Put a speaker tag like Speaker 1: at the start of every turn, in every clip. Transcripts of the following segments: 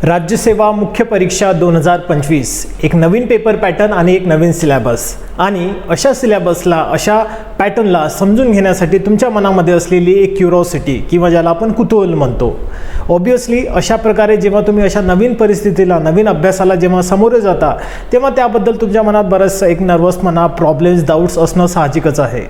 Speaker 1: राज्यसेवा मुख्य परीक्षा 2025 एक नवीन पेपर पॅटर्न आणि एक नवीन सिलेबस आणि अशा सिलेबसला अशा पॅटर्नला समजून घेण्यासाठी तुमच्या मनामध्ये असलेली एक क्युरिओसिटी किंवा ज्याला आपण कुतूहल म्हणतो. ऑब्वियसली अशा प्रकारे जेव्हा तुम्ही अशा नवीन परिस्थितीला नवीन अभ्यासाला जेव्हा सामोरे जाता तेव्हा त्याबद्दल तुमच्या मनात बरंचसं एक नर्वसपणा प्रॉब्लेम्स डाऊट्स असणं साहजिकच आहे.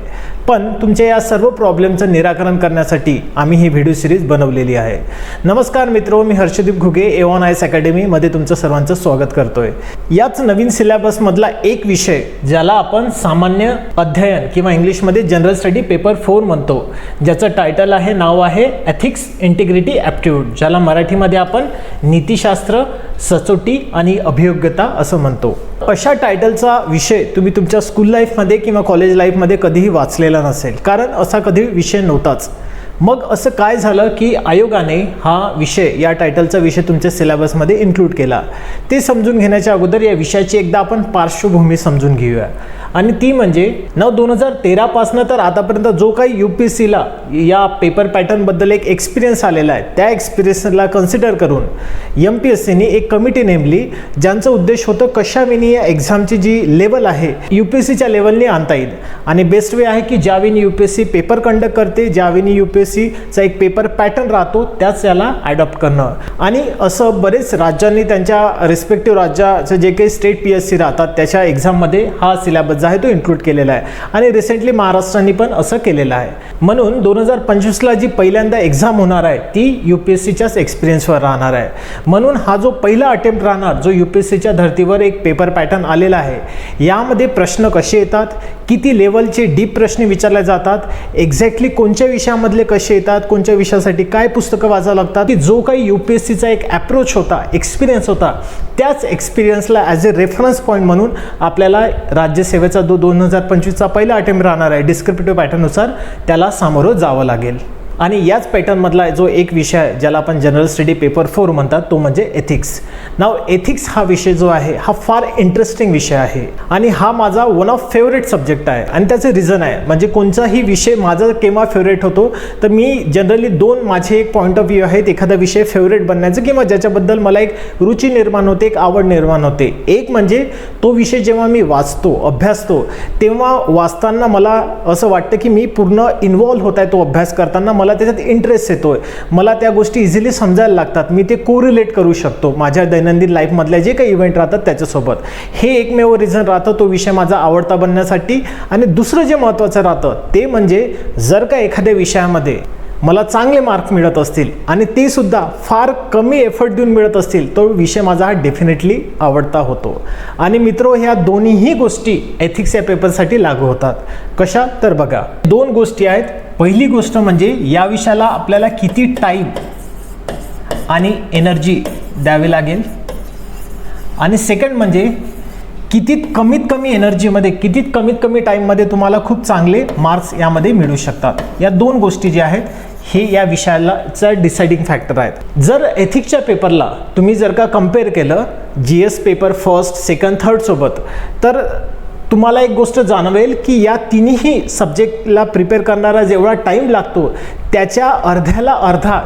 Speaker 1: पण तुमच्या या सर्व प्रॉब्लेमचं निराकरण करण्यासाठी आम्ही ही व्हिडिओ सिरीज बनवलेली आहे. नमस्कार मित्रो, मी हर्षदीप घुगे एवन आयस अकॅडमीमध्ये तुमचं सर्वांचं स्वागत करतोय. याच नवीन सिलेबसमधला एक विषय ज्याला आपण सामान्य अध्ययन किंवा इंग्लिशमध्ये जनरल स्टडी पेपर 4 म्हणतो, ज्याचं टायटल आहे नाव आहे एथिक्स इंटिग्रिटी ॲप्टिट्यूड, ज्याला मराठीमध्ये आपण नीतिशास्त्र सचोटी आणि अभियोग्यता असं म्हणतो. अशा टायटलचा विषय तुम्ही तुमच्या स्कूल लाईफमध्ये किंवा कॉलेज लाईफमध्ये कधीही वाचलेला नसेल, कारण असा कधी विषय नव्हताच. मग असं काय झालं की आयोगाने हा विषय या टायटलचा विषय तुमच्या सिलेबसमध्ये इन्क्लूड केला. ते समजून घेण्याच्या अगोदर या विषयाची एकदा आपण पार्श्वभूमी समजून घेऊया. आणि ती म्हणजे 2013 पासनं तर आतापर्यंत जो काही UPSCला या पेपर पॅटर्नबद्दल एक एक्सपिरियन्स आलेला आहे, त्या एक्सपिरियन्सला कन्सिडर करून MPSCने एक कमिटी नेमली, ज्यांचं उद्देश होतं कशाविनी या एक्झामची जी लेवल आहे UPSCच्या लेवलने आणता येईल. आणि बेस्ट वे आहे की ज्याविनी UPSC पेपर कंडक्ट करते, ज्याविनी UPSCचा एक पेपर पॅटर्न राहतो, त्याच याला ॲडॉप्ट करणं. आणि असं बरेच राज्यांनी त्यांच्या रिस्पेक्टिव्ह राज्याचं जे काही स्टेट PSC राहतात त्याच्या एक्झाममध्ये हा सिलेबस जो आहे तो इन्क्लूड केलेला आहे. आणि रिसेंटली महाराष्ट्राने पण असं केलेलं आहे. म्हणून 2025ला जी पहिल्यांदा एक्झाम होणार आहे ती UPSCच्याच एक्सपिरियन्सवर राहणार आहे. म्हणून हा जो पहिला अटेम्प्ट राहणार, जो UPSCच्या धर्तीवर एक पेपर पॅटर्न आलेला आहे, यामध्ये प्रश्न कसे येतात, किती लेवलचे डीप प्रश्न विचारले जातात, एक्झॅक्टली कोणत्या विषयामधले कसे येतात, कोणत्या विषयासाठी काय पुस्तकं वाचावं लागतात, की जो काही UPSCचा एक ॲप्रोच होता, एक्सपिरियन्स होता, त्याच एक्सपिरियन्सला ॲज अ रेफरन्स पॉईंट म्हणून आपल्याला राज्यसेवेचा जो 2025चा पहिला अटेम्प्ट राहणार आहे डिस्क्रिप्टिव्ह पॅटर्ननुसार त्याला सामोरं जावं लागेल. आणि याच पॅटर्नमधला जो एक विषय ज्याला आपण जनरल स्टडी पेपर 4 म्हणतात तो म्हणजे एथिक्स. नाव एथिक्स हा विषय जो आहे हा फार इंटरेस्टिंग विषय आहे आणि हा माझा वन ऑफ फेवरेट सब्जेक्ट आहे. आणि त्याचं रिझन आहे, म्हणजे कोणताही विषय माझा केव्हा फेवरेट होतो तर मी जनरली माझे एक पॉईंट ऑफ व्ह्यू आहेत एखादा विषय फेवरेट बनण्याचं किंवा ज्याच्याबद्दल मला एक रुची निर्माण होते, एक आवड निर्माण होते. एक म्हणजे तो विषय जेव्हा मी वाचतो, अभ्यासतो, तेव्हा वाचताना मला असं वाटतं की मी पूर्ण इन्व्हॉल्व होत आहे तो अभ्यास करताना, मला त्याच्यात इंटरेस्ट येतोय, मला त्या गोष्टी इझिली समजायला लागतात, मी ते कोरिलेट करू शकतो माझ्या दैनंदिन लाईफमधल्या जे काही इव्हेंट राहतात त्याच्यासोबत. हे एकमेव रिझन राहतं तो विषय माझा आवडता बनण्यासाठी. आणि दुसरं जे महत्त्वाचं राहतं ते म्हणजे जर का एखाद्या विषयामध्ये मला चांगले मार्क मिळत असतील आणि ते सुद्धा फार कमी एफर्ट देऊन मिळत असतील, तो विषय माझा हा डेफिनेटली आवडता होतो. आणि मित्रो, ह्या दोन्हीही गोष्टी एथिक्स या पेपरसाठी लागू होतात. कशा तर बघा, 2 गोष्टी आहेत. पहिली गोष्ट म्हणजे या विषयाला आपल्याला किती टाईम आणि एनर्जी द्यावी लागेल, आणि सेकंड म्हणजे कितीत कमीत कमी एनर्जीमध्ये, कितीत कमीत कमी टाईममध्ये तुम्हाला खूप चांगले मार्क्स यामध्ये मिळू शकतात. या 2 गोष्टी ज्या आहेत हे या विषयाला डिसाइडिंग फॅक्टर आहेत. जर एथिक्सच्या पेपरला तुम्ही जर का कम्पेअर केलं GS paper 1st, 2nd, 3rd सोबत, तर तुम्हाला एक गोष्ट जाणवेल की या तिन्ही सब्जेक्टला प्रिपेअर करणारा जेवढा टाईम लागतो त्याच्या अर्ध्याला अर्धा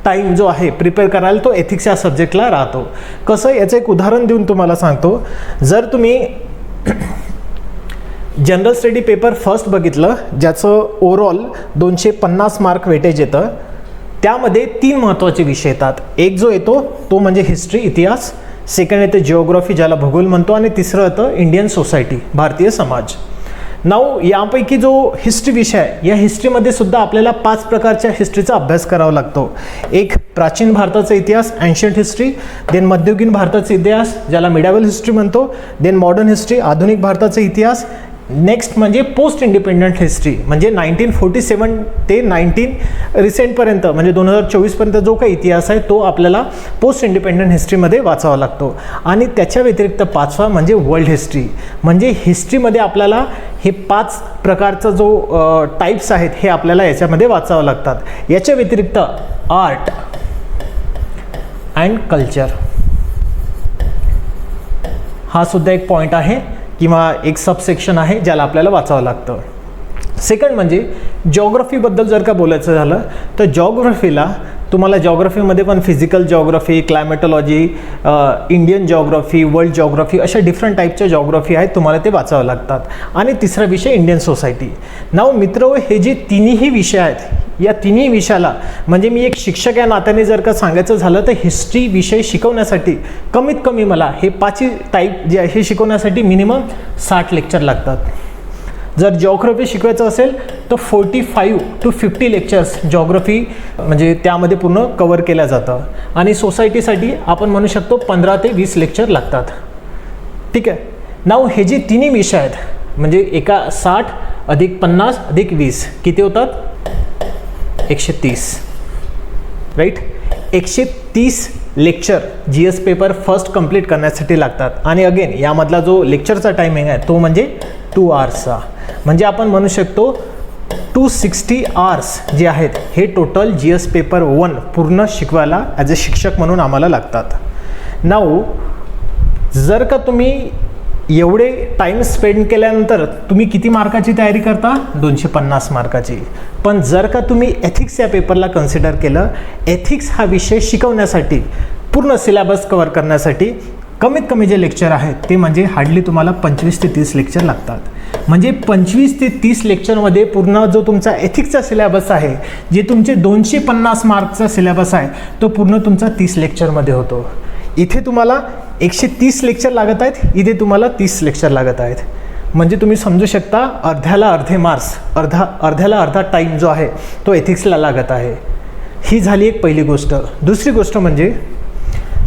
Speaker 1: टाईम जो आहे प्रिपेअर करायला तो एथिक्स या सब्जेक्टला राहतो. कसं, याचं एक उदाहरण देऊन तुम्हाला सांगतो. जर तुम्ही जनरल स्टडी पेपर 1st बघितलं, ज्याचं ओव्हरऑल 250 मार्क वेटेज येतं, त्यामध्ये 3 महत्त्वाचे विषय येतात. एक जो येतो तो म्हणजे हिस्ट्री, इतिहास, सेकंड येतं जिओग्राफी ज्याला भूगोल म्हणतो, आणि तिसरं येतं इंडियन सोसायटी, भारतीय समाज. नाव यापैकी जो हिस्ट्री विषय आहे, या हिस्ट्रीमध्ये सुद्धा आपल्याला 5 प्रकारच्या हिस्ट्रीचा अभ्यास करावा लागतो. एक प्राचीन भारताचा इतिहास, एन्शियंट हिस्ट्री, देन मध्ययुगीन भारताचा इतिहास ज्याला मिडावल हिस्ट्री म्हणतो, देन मॉडर्न हिस्ट्री, आधुनिक भारताचा इतिहास. नेक्स्ट म्हणजे पोस्ट इंडिपेंडंट हिस्ट्री, म्हणजे 1947 ते रिसेंटपर्यंत म्हणजे 2024पर्यंत जो काही इतिहास आहे तो आपल्याला पोस्ट इंडिपेंडंट हिस्ट्रीमध्ये वाचावा लागतो. आणि त्याच्या व्यतिरिक्त 5वा म्हणजे वर्ल्ड हिस्ट्री, म्हणजे हिस्ट्रीमध्ये आपल्याला हे 5 प्रकारचा जो टाईप्स आहेत हे आपल्याला याच्यामध्ये वाचावं लागतात. याच्या व्यतिरिक्त आर्ट अँड कल्चर हा सुद्धा एक पॉईंट आहे किंवा एक सबसेक्शन आहे ज्याला आपल्याला वाचावं लागतं. सेकंड म्हणजे जॉग्रफीबद्दल जर का बोलायचं झालं तर जॉग्रफीला तुम्हाला जॉग्रफीमध्ये पण physical geography, climatology, Indian geography, world geography अशा डिफरंट टाईपच्या जॉग्रफी आहेत, तुम्हाला ते वाचावं लागतात. आणि तिसरा विषय इंडियन सोसायटी. नाव मित्र, हे जे तिन्ही विषय आहेत, या तिन्ही विषयाला म्हणजे मी एक शिक्षक या नात्याने जर का सांगायचं झालं तर हिस्ट्री विषय शिकवण्यासाठी कमीत कमी मला हे पाचही टाईप जे आहे हे शिकवण्यासाठी मिनिमम 60 लेक्चर लागतात. जर जॉग्रफी शिकवायचं असेल तर 45 to 50 लेक्चर्स जॉग्रफी म्हणजे त्यामध्ये पूर्ण कवर केल्या जातं. आणि सोसायटीसाठी आपण म्हणू शकतो 15 ते 20 लेक्चर लागतात. ठीक आहे. नाव हे जे तिन्ही विषय आहेत म्हणजे एका 60 अधिक 50 अधिक 20 किती होतात? 130. Right. 130 lecture GS paper first complete करण्यासाठी लागतात. आणि अगेन यामधला जो लेक्चरचा टायमिंग आहे तो म्हणजे 2 आवर्सचा. म्हणजे आपण म्हणू शकतो 260 आवर्स जे आहेत हे टोटल GS पेपर 1 पूर्ण शिकवायला ॲज अ शिक्षक म्हणून आम्हाला लागतात. नाऊ जर का तुम्ही एवढे टाईम स्पेंड केल्यानंतर तुम्ही किती मार्काची तयारी करता? 250 मार्काची. पण जर का तुम्ही एथिक्स या पेपरला कन्सिडर केलं, एथिक्स हा विषय शिकवण्यासाठी पूर्ण सिलेबस कव्हर करण्यासाठी कमीत कमी जे लेक्चर आहेत ते म्हणजे हार्डली तुम्हाला 25 ते 30 लेक्चर लागतात. म्हणजे 25 ते 30 लेक्चरमध्ये पूर्ण जो तुमचा एथिक्सचा सिलेबस आहे, जे तुमचे 250 मार्कचा सिलेबस आहे, तो पूर्ण तुमचा 30 लेक्चरमध्ये होतो. इथे तुम्हाला 130 लेक्चर लागत आहेत, इथे तुम्हाला 30 लेक्चर लागत आहेत. म्हणजे तुम्ही समजू शकता अर्ध्याला अर्धे मार्क्स, अर्ध्याला अर्धा टाईम जो आहे तो एथिक्सला लागत आहे. ही झाली एक पहिली गोष्ट. दुसरी गोष्ट म्हणजे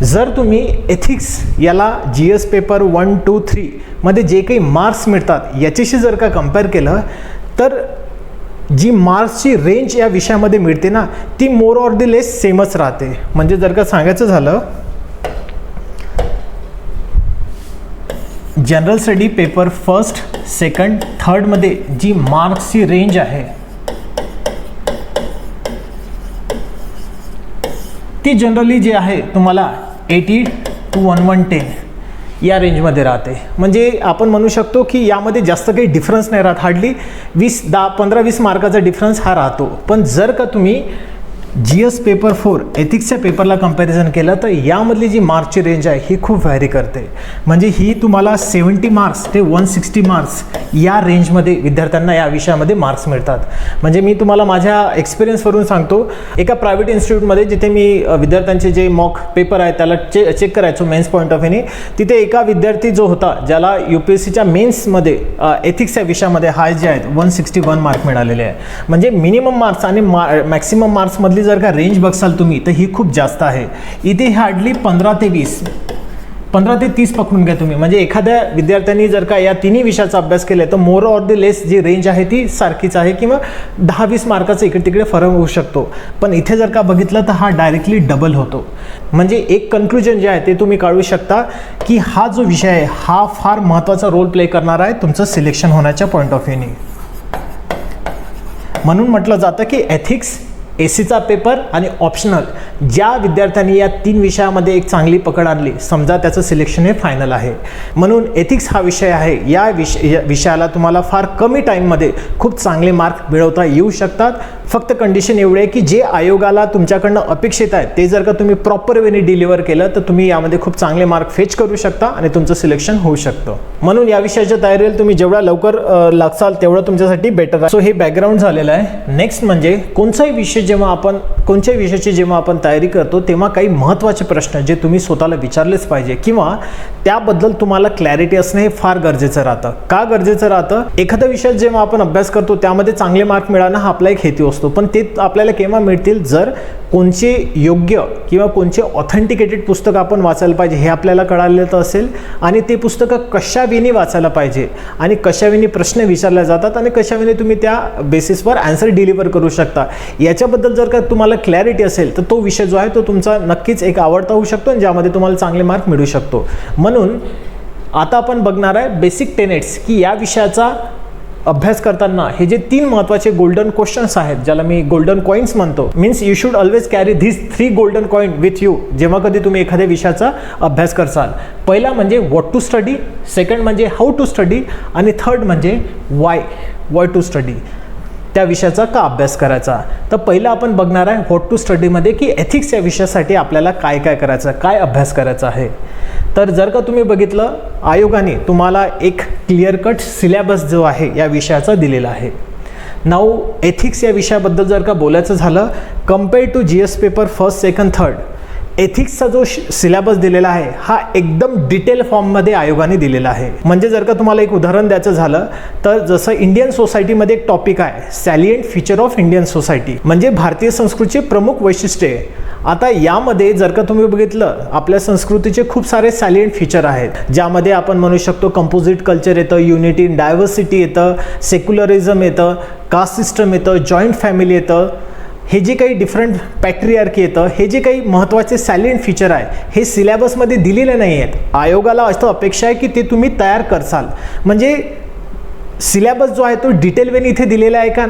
Speaker 1: जर तुम्ही एथिक्स याला GS पेपर 1, 2, 3 मध्ये जे काही मार्क्स मिळतात याच्याशी जर का कंपेअर केलं तर जी मार्क्सची रेंज या विषयामध्ये मिळते ना ती मोर ऑर द लेस सेमच राहते. म्हणजे जर का सांगायचं झालं general study paper first, second, थर्डमध्ये जी मार्क्सची रेंज आहे ती जनरली जे आहे तुम्हाला 80 to 110 या रेंजमध्ये राहते. म्हणजे आपण म्हणू शकतो की यामध्ये जास्त काही डिफरन्स नाही राहत. हार्डली 15-20 मार्काचा डिफरन्स हा राहतो. पण जर का तुम्ही GS पेपर 4 एथिक्सच्या पेपरला कंपॅरिझन केलं तर यामधली जी मार्क्सची रेंज आहे ही खूप व्हॅरी करते. म्हणजे ही तुम्हाला 70 मार्क्स ते 160 मार्क्स या रेंजमध्ये विद्यार्थ्यांना या विषयामध्ये मार्क्स मिळतात. म्हणजे मी तुम्हाला माझ्या एक्सपिरियन्सवरून सांगतो, एका प्रायव्हेट इन्स्टिट्यूटमध्ये जिथे मी विद्यार्थ्यांचे जे मॉक पेपर आहे त्याला चेक करायचो मेन्स पॉईंट ऑफ व्ह्यूने, तिथे एका विद्यार्थी जो होता ज्याला UPSCच्या मेन्समध्ये एथिक्स या विषयामध्ये हाय जे आहेत 161 मार्क मिळालेले आहे. म्हणजे मिनिमम मार्क्स आणि मॅक्सिमम मार्क्समधली जर का रेंज बघसाल तुम्ही तर ही खूप जास्त आहे. इथे हार्डली 15 ते 30 पकडून घ्या तुम्ही. म्हणजे एखाद्या विद्यार्थ्यांनी जर का या तिन्ही विषयाचा अभ्यास केला तर मोर ऑर द लेस जी रेंज आहे ती सारखीच आहे किंवा 10-20 मार्काचा इकडे तिकडे फरक होऊ शकतो. पण इथे जर का बघितलं तर हा डायरेक्टली डबल होतो. म्हणजे एक कन्क्लुजन जे आहे ते तुम्ही काढू शकता की हा जो विषय आहे हा फार महत्त्वाचा रोल प्ले करणार आहे तुमचं सिलेक्शन होण्याच्या पॉईंट ऑफ व्ह्यूने. म्हणून म्हटलं जातं की एथिक्स, एसीचा पेपर आणि ऑप्शनल ज्या विद्यार्थ्यांनी या 3 विषयामध्ये एक चांगली पकड आणली समजा त्याचं सिलेक्शन हे फायनल आहे. म्हणून एथिक्स हा विषय आहे, या विषयाला तुम्हाला फार कमी टाईममध्ये खूप चांगले मार्क मिळवता येऊ शकतात. फक्त कंडिशन एवढी आहे की जे आयोगाला तुमच्याकडनं अपेक्षित आहे ते जर का तुम्ही प्रॉपर वेने डिलिव्हर केलं तर तुम्ही यामध्ये खूप चांगले मार्क फेच करू शकता आणि तुमचं सिलेक्शन होऊ शकतं. म्हणून या विषयाच्या तयारीला तुम्ही जेवढा लवकर लागसाल तेवढं तुमच्यासाठी बेटर आहे. सो हे बॅकग्राऊंड झालेलं आहे. नेक्स्ट म्हणजे कोणताही विषय कोणत्याही विषयाची जेव्हा आपण तयारी करतो तेव्हा काही महत्त्वाचे प्रश्न जे तुम्ही स्वतःला विचारलेच पाहिजे किंवा त्याबद्दल तुम्हाला क्लॅरिटी असणं हे फार गरजेचं राहतं. का गरजेचं राहतं? एखाद्या विषयात जेव्हा आपण अभ्यास करतो त्यामध्ये चांगले मार्क मिळणं हा आपला एक हेतू असतो. पण ते आपल्याला केव्हा मिळतील जर कोणचे योग्य किंवा कोणचे ऑथेंटिकेटेड पुस्तक आपण वाचायला पाहिजे हे आपल्याला कळालेलं असेल आणि ते पुस्तकं कशावेनी वाचायला पाहिजे आणि कशावेनी प्रश्न विचारले जातात आणि कशावेनी तुम्ही त्या बेसिसवर आन्सर डिलिव्हर करू शकता याच्याबद्दल जर का तुम्हाला क्लॅरिटी असेल तर तो विषय जो आहे तो तुमचा नक्कीच एक आवडता होऊ शकतो आणि ज्यामध्ये तुम्हाला चांगले मार्क मिळू शकतो. म्हणून आता आपण बघणार आहे बेसिक टेनेट्स की या विषयाचा अभ्यास करताना हे जे 3 महत्त्वाचे गोल्डन क्वेश्चन्स आहेत ज्याला मी गोल्डन कॉईन्स म्हणतो. Means you should always carry this 3 golden coin with you जेव्हा कधी तुम्ही एखाद्या विषयाचा अभ्यास करसाल. पहिला म्हणजे व्हॉट टू स्टडी, सेकंड म्हणजे हाऊ टू स्टडी आणि थर्ड म्हणजे वाय टू स्टडी. त्या विषयाचा का अभ्यास करायचा. तर पहिलं आपण बघणार आहे व्हॉट टू स्टडीमध्ये की एथिक्स या विषयासाठी आपल्याला काय काय करायचं, काय अभ्यास करायचा आहे. तर जर का तुम्ही बघितलं, आयोगाने तुम्हाला एक क्लिअर कट सिलेबस जो आहे या विषयाचा दिलेला आहे. नाऊ एथिक्स या विषयाबद्दल जर का बोलायचं झालं, compare to GS paper first, second, third, एथिक्सचा जो सिलेबस दिलेला आहे हा एकदम डिटेल फॉर्ममध्ये आयोगाने दिलेला आहे. म्हणजे जर का तुम्हाला एक उदाहरण द्यायचं झालं तर जसं इंडियन सोसायटीमध्ये एक टॉपिक आहे सॅलियंट फीचर ऑफ इंडियन सोसायटी, म्हणजे भारतीय संस्कृतीचे प्रमुख वैशिष्ट्ये. आता यामध्ये जर का तुम्ही बघितलं, आपल्या संस्कृतीचे खूप सारे सॅलियंट फीचर आहेत, ज्यामध्ये आपण म्हणू शकतो कंपोजिट कल्चर येतं, युनिटी इन डायव्हर्सिटी येतं, सेक्युलरिझम येतं, कास्ट सिस्टम येतं, जॉईंट फॅमिली येतं. हे जे काही डिफरंट पॅट्रियार्की येतं, हे जे काही महत्त्वाचे सॅलियंट फीचर आहे हे सिलेबसमध्ये दिलेले नाही आहेत. आयोगाला असं अपेक्षा आहे की ते तुम्ही तयार करसाल. म्हणजे सिलेबस जो आहे तो डिटेल वेने इथे दिलेला आहे का,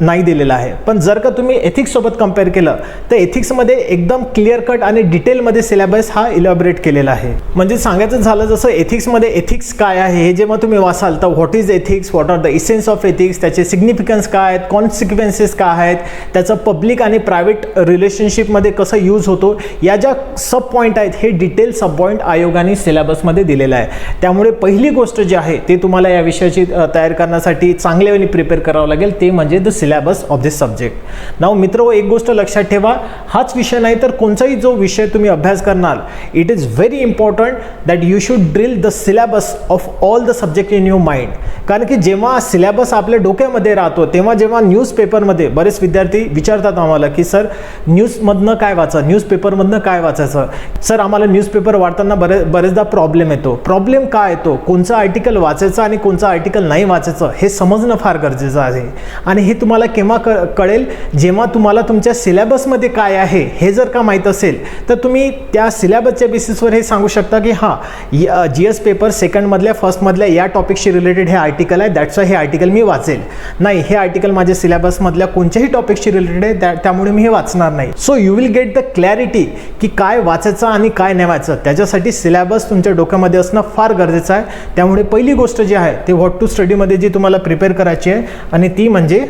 Speaker 1: नाही दिलेला आहे. पण जर का तुम्ही एथिक्ससोबत कम्पेअर केलं तर एथिक्समध्ये एकदम क्लिअर कट आणि डिटेलमध्ये सिलेबस हा इलॅबोरेट केलेला आहे. म्हणजे सांगायचं झालं जसं एथिक्समध्ये एथिक्स काय आहे हे जेव्हा तुम्ही वाचाल तर what is ethics, what are the essence of ethics, त्याचे सिग्निफिकन्स काय आहेत, कॉन्सिक्वेन्सेस काय आहेत, त्याचं पब्लिक आणि प्रायव्हेट रिलेशनशिपमध्ये कसं यूज होतो, या ज्या सब पॉईंट आहेत हे डिटेल सब पॉईंट आयोगाने सिलेबसमध्ये दिलेलं आहे. त्यामुळे पहिली गोष्ट जी आहे ते तुम्हाला या विषयाची तयार करण्यासाठी चांगल्याने प्रिपेअर करावं लागेल, ते म्हणजे the syllabus of this subject. Now मित्र, एक गोष्ट लक्षात ठेवा, हाच विषय नाही तर कोणताही जो विषय तुम्ही अभ्यास करणार, it is very important that you should drill the syllabus of all the subject in your mind. कारण की जेव्हा सिलेबस आपल्या डोक्यामध्ये राहतो तेव्हा जेव्हा न्यूजपेपरमध्ये बरेच विद्यार्थी विचारतात आम्हाला की सर न्यूजमधनं काय वाचा, न्यूजपेपरमधनं काय वाचायचं. सर आम्हाला न्यूजपेपर वाचताना बरेचदा प्रॉब्लेम येतो. प्रॉब्लेम काय येतो, कोणचं आर्टिकल वाचायचं आणि कोणचं आर्टिकल नाही वाचायचं हे समजणं फार गरजेचं आहे. आणि हे तुम्हाला केव्हा कळेल, जेव्हा तुम्हाला तुमच्या सिलेबसमध्ये काय आहे हे जर का माहीत असेल तर तुम्ही त्या सिलेबसच्या बेसिसवर हे सांगू शकता की हां GS पेपर सेकंडमधल्या फर्स्टमधल्या या टॉपिकशी रिलेटेड हे आर्टिकल आहे, दॅट्स हे आर्टिकल मी वाचेल. नाही, हे आर्टिकल माझ्या सिलेबसमधल्या कोणत्याही टॉपिकशी रिलेटेड आहे, त्यामुळे मी हे वाचणार नाही. So you will get the clarity की काय वाचायचं आणि काय नाही वाचायचं. त्याच्यासाठी सिलेबस तुमच्या डोक्यामध्ये असणं फार गरजेचं आहे. त्यामुळे पहिली गोष्ट जी आहे ते व्हॉट टू स्टडीमध्ये जी तुम्हाला प्रिपेअर करायची आहे आणि ती म्हणजे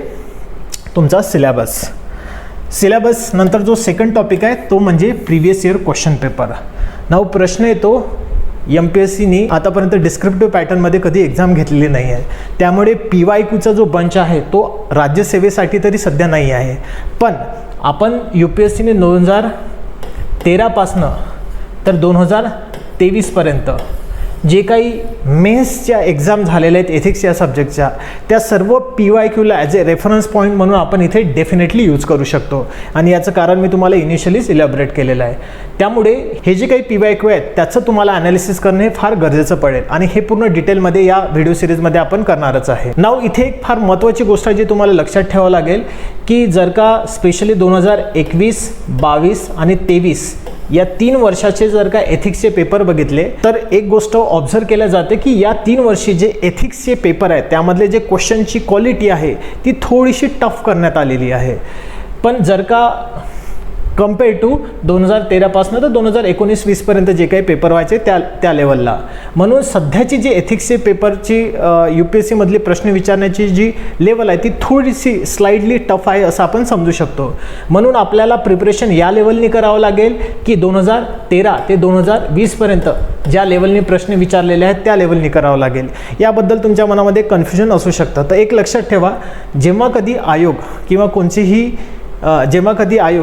Speaker 1: तुमचा सिलेबस. सिलेबस नंतर जो सेकंड टॉपिक आहे तो म्हणजे प्रिव्हियस इयर क्वेश्चन पेपर. नाव प्रश्न येतो, MPSCनी आतापर्यंत डिस्क्रिप्टिव्ह पॅटर्नमध्ये कधी एक्झाम घेतलेली नाही आहे, त्यामुळे PYQचा जो बंच आहे तो राज्यसेवेसाठी तरी सध्या नाही आहे. पण आपण UPSCने 2013 पासनं तर 2023पर्यंत जे काही मेन्सच्या एक्झाम झालेल्या आहेत एथिक्स या सब्जेक्टच्या, त्या सर्व PYQला ॲज ए रेफरन्स पॉईंट म्हणून आपण इथे डेफिनेटली यूज करू शकतो. आणि याचं कारण मी तुम्हाला इनिशियलीच इलॅबोरेट केलेलं आहे. त्यामुळे हे जे काही PYQ आहेत त्याचं तुम्हाला ॲनालिसिस करणे हे फार गरजेचं पडेल आणि हे पूर्ण डिटेलमध्ये या व्हिडिओ सिरीजमध्ये आपण करणारच आहे. नाव इथे एक फार महत्त्वाची गोष्ट आहे जी तुम्हाला लक्षात ठेवावं लागेल की जर का स्पेशली 2021, 22 आणि 23 या 3 वर्षाचे जर का एथिक्सचे पेपर बघितले तर एक गोष्ट ऑब्झर्व केल्या जाते की या 3 वर्षी जे एथिक्सचे पेपर आहेत त्यामधले जे क्वेश्चनची क्वालिटी आहे ती थोडीशी टफ करण्यात आलेली आहे. पण जर का कम्पेअर टू 2013 पासून तर 2019-20 पर्यंत जे काही पेपर व्हायचे त्या लेवलला, म्हणून सध्याची जी एथिक्सचे पेपरची UPSC मधली प्रश्न विचारण्याची जी लेवल आहे ती थोडीशी स्लाइडली टफ आहे असं आपण समजू शकतो. म्हणून आपल्याला प्रिपरेशन या लेवलनी करावं लागेल की 2013 ते 2020 पर्यंत ज्या लेवलनी प्रश्न विचारलेले आहेत त्या लेवलनी करावं लागेल. याबद्दल तुमच्या मनामध्ये कन्फ्युजन असू शकतं. तर एक लक्षात ठेवा, जेव्हा कधी आयोग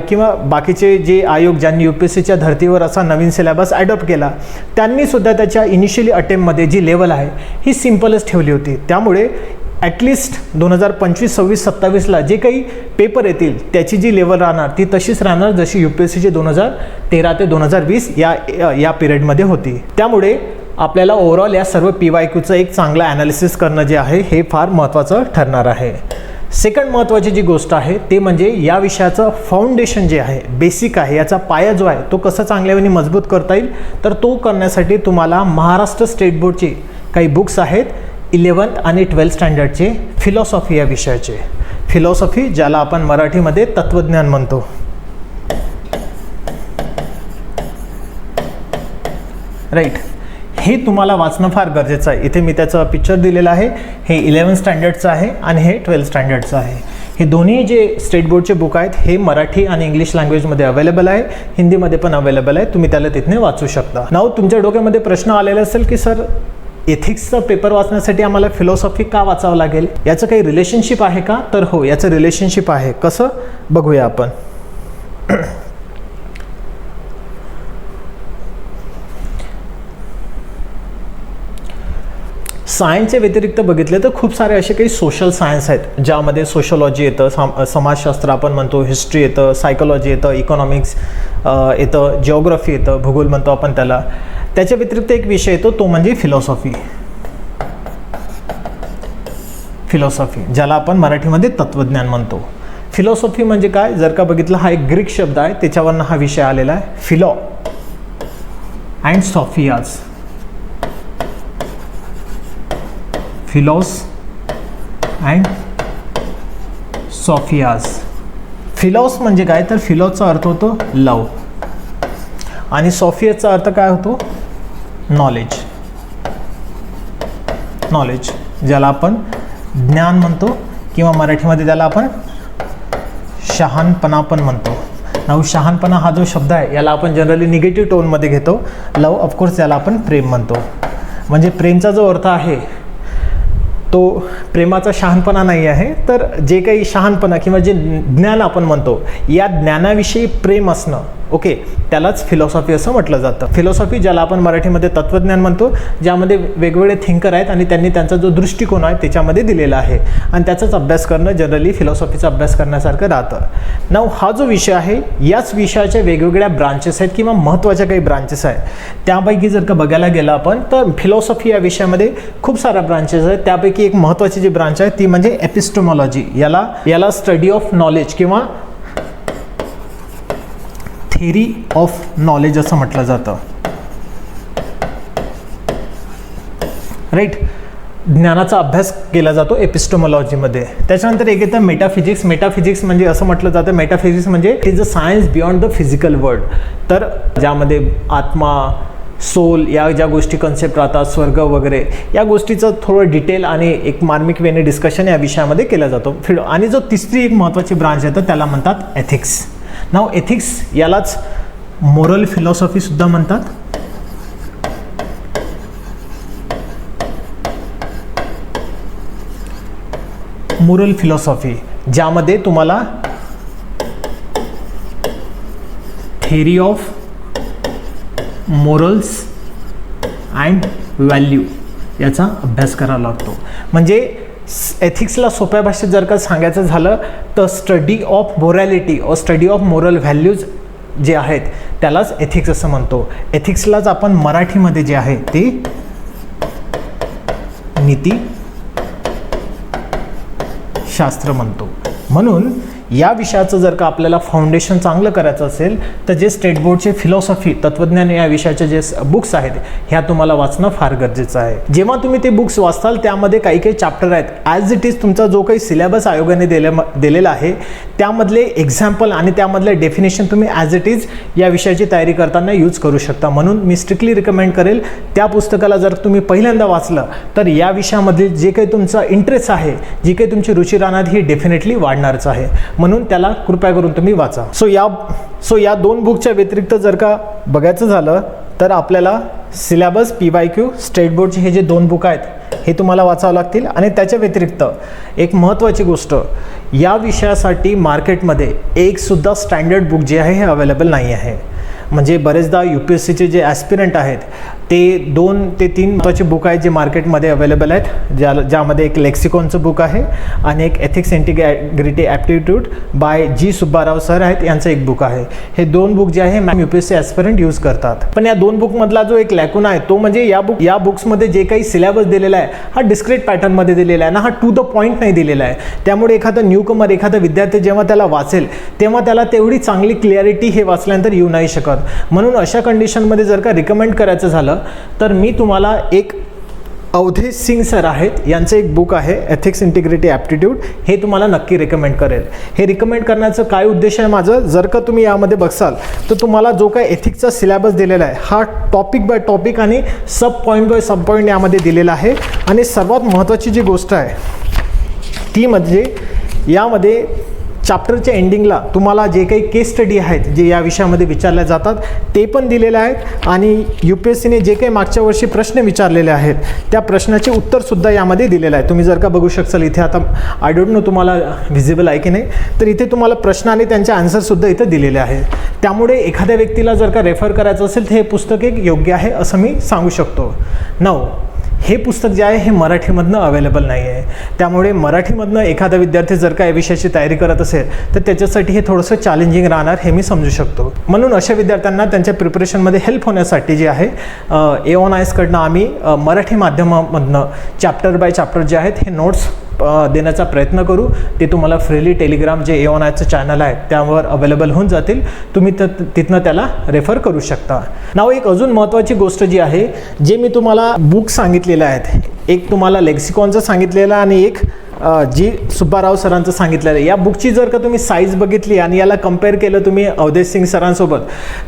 Speaker 1: किंवा बाकीचे जे आयोग ज्यांनी UPSCच्या धर्तीवर असा नवीन सिलेबस ॲडॉप्ट केला त्यांनी सुद्धा त्याच्या इनिशियली अटेम्प्टमध्ये जी लेवल आहे ही सिम्पलच ठेवली होती. त्यामुळे ॲटलिस्ट 2025, 26, 27ला जे काही पेपर येतील त्याची जी लेवल राहणार ती तशीच राहणार जशी UPSCची 2013 ते 2020 या पिरियडमध्ये होती. त्यामुळे आपल्याला ओव्हरऑल या सर्व PYQचं एक चांगलं ॲनालिसिस करणं जे आहे हे फार महत्त्वाचं ठरणार आहे. सेकंड महत्त्वाची जी गोष्ट आहे ते म्हणजे या विषयाचं फाउंडेशन जे आहे, बेसिक आहे, याचा पाया जो आहे तो कसं चांगल्याने मजबूत करता येईल, तर तो करण्यासाठी तुम्हाला महाराष्ट्र स्टेट बोर्डचे काही बुक्स आहेत 11th आणि 12th स्टँडर्डचे फिलॉसॉफी या विषयाचे. फिलॉसॉफी ज्याला आपण मराठीमध्ये तत्त्वज्ञान म्हणतो. राईट, हे तुम्हाला वाचणं फार गरजेचं आहे. इथे मी त्याचं पिक्चर दिलेलं आहे. हे 11th स्टँडर्डचं आहे आणि हे 12th स्टँडर्डचं आहे. हे दोन्ही जे स्टेट बोर्डचे बुक आहेत हे मराठी आणि इंग्लिश लँग्वेजमध्ये अवेलेबल आहे, हिंदीमध्ये पण अवेलेबल आहे, तुम्ही त्याला तिथने वाचू शकता. नाव तुमच्या डोक्यामध्ये प्रश्न आलेला असेल की सर एथिक्सचा पेपर वाचण्यासाठी आम्हाला फिलॉसॉफी का वाचावं लागेल, याचं काही रिलेशनशिप आहे का? तर हो, याचं रिलेशनशिप आहे. कसं बघूया आपण. सायन्सच्या व्यतिरिक्त बघितले तर खूप सारे असे काही सोशल सायन्स आहेत ज्यामध्ये सोशॉलॉजी येतं, समाजशास्त्र आपण म्हणतो, हिस्ट्री येतं, सायकोलॉजी येतं, इकॉनॉमिक्स येतं, जिओग्राफी येतं, भूगोल म्हणतो आपण त्याला. त्याच्या व्यतिरिक्त एक विषय येतो तो म्हणजे फिलॉसॉफी. फिलॉसॉफी ज्याला आपण मराठीमध्ये तत्वज्ञान म्हणतो. फिलॉसॉफी म्हणजे काय जर का बघितलं, हा एक ग्रीक शब्द आहे, त्याच्यावरनं हा विषय आलेला आहे. फिलॉ अँड सॉफियाज. फिलॉस अँड सॉफियाज. फिलॉस म्हणजे काय तर फिलॉचा अर्थ होतो लव आणि सॉफियाचा अर्थ काय होतो? नॉलेज. नॉलेज ज्याला आपण ज्ञान म्हणतो किंवा मराठीमध्ये त्याला आपण शहाणपणा पण म्हणतो. नाव शहाणपणा हा जो शब्द आहे याला आपण जनरली निगेटिव्ह टोनमध्ये घेतो. लव ऑफकोर्स याला आपण प्रेम म्हणतो. म्हणजे प्रेमचा जो अर्थ आहे तो प्रेमाचा शहाणपणा नाही आहे, तर जे काही शहाणपणा किंवा जे ज्ञान आपण म्हणतो या ज्ञानाविषयी प्रेम असणं, ओके, त्यालाच फिलॉसॉफी असं म्हटलं जातं. फिलॉसॉफी ज्याला आपण मराठीमध्ये तत्वज्ञान म्हणतो, ज्यामध्ये वेगवेगळे थिंकर आहेत आणि त्यांनी त्यांचा जो दृष्टिकोन आहे त्याच्यामध्ये दिलेला आहे आणि त्याचाच अभ्यास करणं जनरली फिलॉसॉफीचा अभ्यास करण्यासारखं राहतं. नाव हा जो विषय आहे याच विषयाच्या वेगवेगळ्या ब्रांचेस आहेत किंवा महत्त्वाच्या काही ब्रांचेस आहेत. त्यापैकी जर का बघायला गेलं आपण तर फिलॉसॉफी या विषयामध्ये खूप साऱ्या ब्रांचेस आहेत. त्यापैकी एक महत्त्वाची जी ब्रांच आहे ती म्हणजे एपिस्टेमॉलॉजी. याला स्टडी ऑफ नॉलेज किंवा थेरी ऑफ नॉलेज असं म्हटलं जातं. राईट, ज्ञानाचा अभ्यास केला जातो एपिस्टेमॉलॉजीमध्ये. त्याच्यानंतर एक येतं मेटाफिजिक्स. मेटाफिजिक्स म्हणजे असं म्हटलं जातं, मेटाफिजिक्स म्हणजे it is a science beyond the physical world. तर ज्यामध्ये आत्मा, सोल या ज्या गोष्टी कन्सेप्ट राहतात, स्वर्ग वगैरे या गोष्टीचं थोडं डिटेल आणि एक मार्मिक वेने डिस्कशन या विषयामध्ये केला जातो. आणि जो तिसरी एक महत्त्वाची ब्रांच आहे तर त्याला म्हणतात एथिक्स. नाव एथिक्स यालाच मोरल फिलॉसॉफी सुद्धा म्हणतात. मोरल फिलॉसॉफी ज्यामध्ये तुम्हाला theory of morals and value याचा अभ्यास करावा लागतो. म्हणजे एथिक्सला सोप्या भाषेत जर का सांगायचं झालं तर स्टडी ऑफ मोरॅलिटी और स्टडी ऑफ मोरल व्हॅल्यूज जे आहेत त्यालाच एथिक्स असं म्हणतो. एथिक्सलाच आपण मराठीमध्ये जे आहे ते नीतिशास्त्र म्हणतो. म्हणून या विषयाचं जर का आपल्याला फाउंडेशन चांगलं करायचं असेल तर जे स्टेट बोर्डचे फिलॉसॉफी तत्वज्ञान या विषयाचे जे बुक्स आहेत ह्या तुम्हाला वाचणं फार गरजेचं आहे. जेव्हा तुम्ही ते बुक्स वाचताल त्यामध्ये काही काही चॅप्टर आहेत ॲज इट इज तुमचा जो काही सिलेबस आयोगाने दिलेला आहे त्यामधले एक्झाम्पल आणि त्यामधले डेफिनेशन तुम्ही ॲज इट इज या विषयाची तयारी करताना यूज करू शकता. म्हणून मी स्ट्रिक्टली रिकमेंड करेल त्या पुस्तकाला जर तुम्ही पहिल्यांदा वाचलं तर या विषयामधील जे काही तुमचा इंटरेस्ट आहे, जी काही तुमची रुची राहणार ही डेफिनेटली वाढणारच आहे. म्हणून त्याला कृपया करून तुम्ही वाचा. सो या दोन बुकच्या व्यतिरिक्त जर का बघायचं झालं तर आपल्याला सिलेबस, PYQ, स्टेट बोर्डचे हे जे दोन बुक आहेत हे तुम्हाला वाचावं लागतील. आणि त्याच्या व्यतिरिक्त एक महत्त्वाची गोष्ट, या विषयासाठी मार्केटमध्ये एक सुद्धा स्टँडर्ड बुक जे आहे हे अवेलेबल नाही आहे. म्हणजे बरेचदा UPSCचे जे ॲस्पिरंट आहेत ते 2 ते 3 महत्त्वाचे बुक आहेत जे मार्केटमध्ये अवेलेबल आहेत, ज्यामध्ये एक लेक्सिकॉनचं बुक आहे आणि एक ethics integrity aptitude by G. Subbarao sir आहेत यांचं एक बुक आहे. हे 2 बुक जे आहे UPSC ॲस्पिरंट यूज करतात. पण या 2 बुकमधला जो एक लॅकुना आहे तो म्हणजे या बुक्समध्ये जे काही सिलेबस दिलेला आहे हा डिस्क्रीट पॅटर्नमध्ये दिलेला आहे ना, हा टू द पॉईंट नाही दिलेला आहे. त्यामुळे एखादा न्यूकमर, एखादा विद्यार्थी जेव्हा त्याला वाचेल तेव्हा त्याला तेवढी चांगली क्लिअरिटी हे वाचल्यानंतर येऊ नाही शकत. म्हणून अशा कंडिशनमध्ये जर का रिकमेंड करायचं झालं तर मी तुम्हाला एक अवधेश सिंग सर आहेत यांचं एक बुक आहे एथिक्स इंटिग्रिटी ॲप्टिट्यूड, हे तुम्हाला नक्की रिकमेंड करेल. हे रिकमेंड करण्याचं काय उद्देश आहे माझं, जर का तुम्ही यामध्ये बघसाल तर तुम्हाला जो काय एथिक्सचा सिलेबस दिलेला आहे हा टॉपिक बाय टॉपिक आणि सब पॉईंट बाय सब पॉईंट यामध्ये दिलेला आहे. आणि सर्वात महत्त्वाची जी गोष्ट आहे ती म्हणजे यामध्ये चॅप्टरच्या एंडिंगला तुम्हाला जे काही केस स्टडी आहेत जे या विषयामध्ये विचारल्या जातात ते पण दिलेले आहेत आणि UPSCने जे काही मागच्या वर्षी प्रश्न विचारलेले आहेत त्या प्रश्नाचे उत्तरसुद्धा यामध्ये दिलेलं आहे. तुम्ही जर का बघू शकाल इथे, आता आय डोंट नो तुम्हाला व्हिजिबल आहे की नाही, तर इथे तुम्हाला प्रश्न आणि त्यांचे आन्सरसुद्धा इथे दिलेले आहेत. त्यामुळे एखाद्या व्यक्तीला जर का रेफर करायचं असेल तर हे पुस्तक एक योग्य आहे असं मी सांगू शकतो. हे पुस्तक जे आहे हे मराठीमधनं अवेलेबल नाही आहे. त्यामुळे मराठीमधनं एखादा विद्यार्थी जर का या विषयाची तयारी करत असेल तर त्याच्यासाठी हे थोडंसं चॅलेंजिंग राहणार हे मी समजू शकतो. म्हणून अशा विद्यार्थ्यांना त्यांच्या प्रिपरेशनमध्ये हेल्प होण्यासाठी जे आहे AONISकडनं आम्ही मराठी माध्यमामधनं चॅप्टर बाय चॅप्टर जे आहेत हे नोट्स देण्याचा प्रयत्न करू. ते तुम्हाला फ्रीली टेलिग्राम जे AONIचं चॅनल आहे त्यावर अवेलेबल होऊन जातील. तुम्ही तिथनं त्याला रेफर करू शकता. नाव एक अजून महत्त्वाची गोष्ट जी आहे, जे मी तुम्हाला बुक सांगितलेलं आहेत, एक तुम्हाला लेक्सिकॉनचं सांगितलेलं आणि एक जी सुब्बाराव सरांचं सांगितलेलं आहे. या बुकची जर का तुम्ही साईज बघितली आणि याला कम्पेअर केलं तुम्ही अवधेश सिंग सरांसोबत,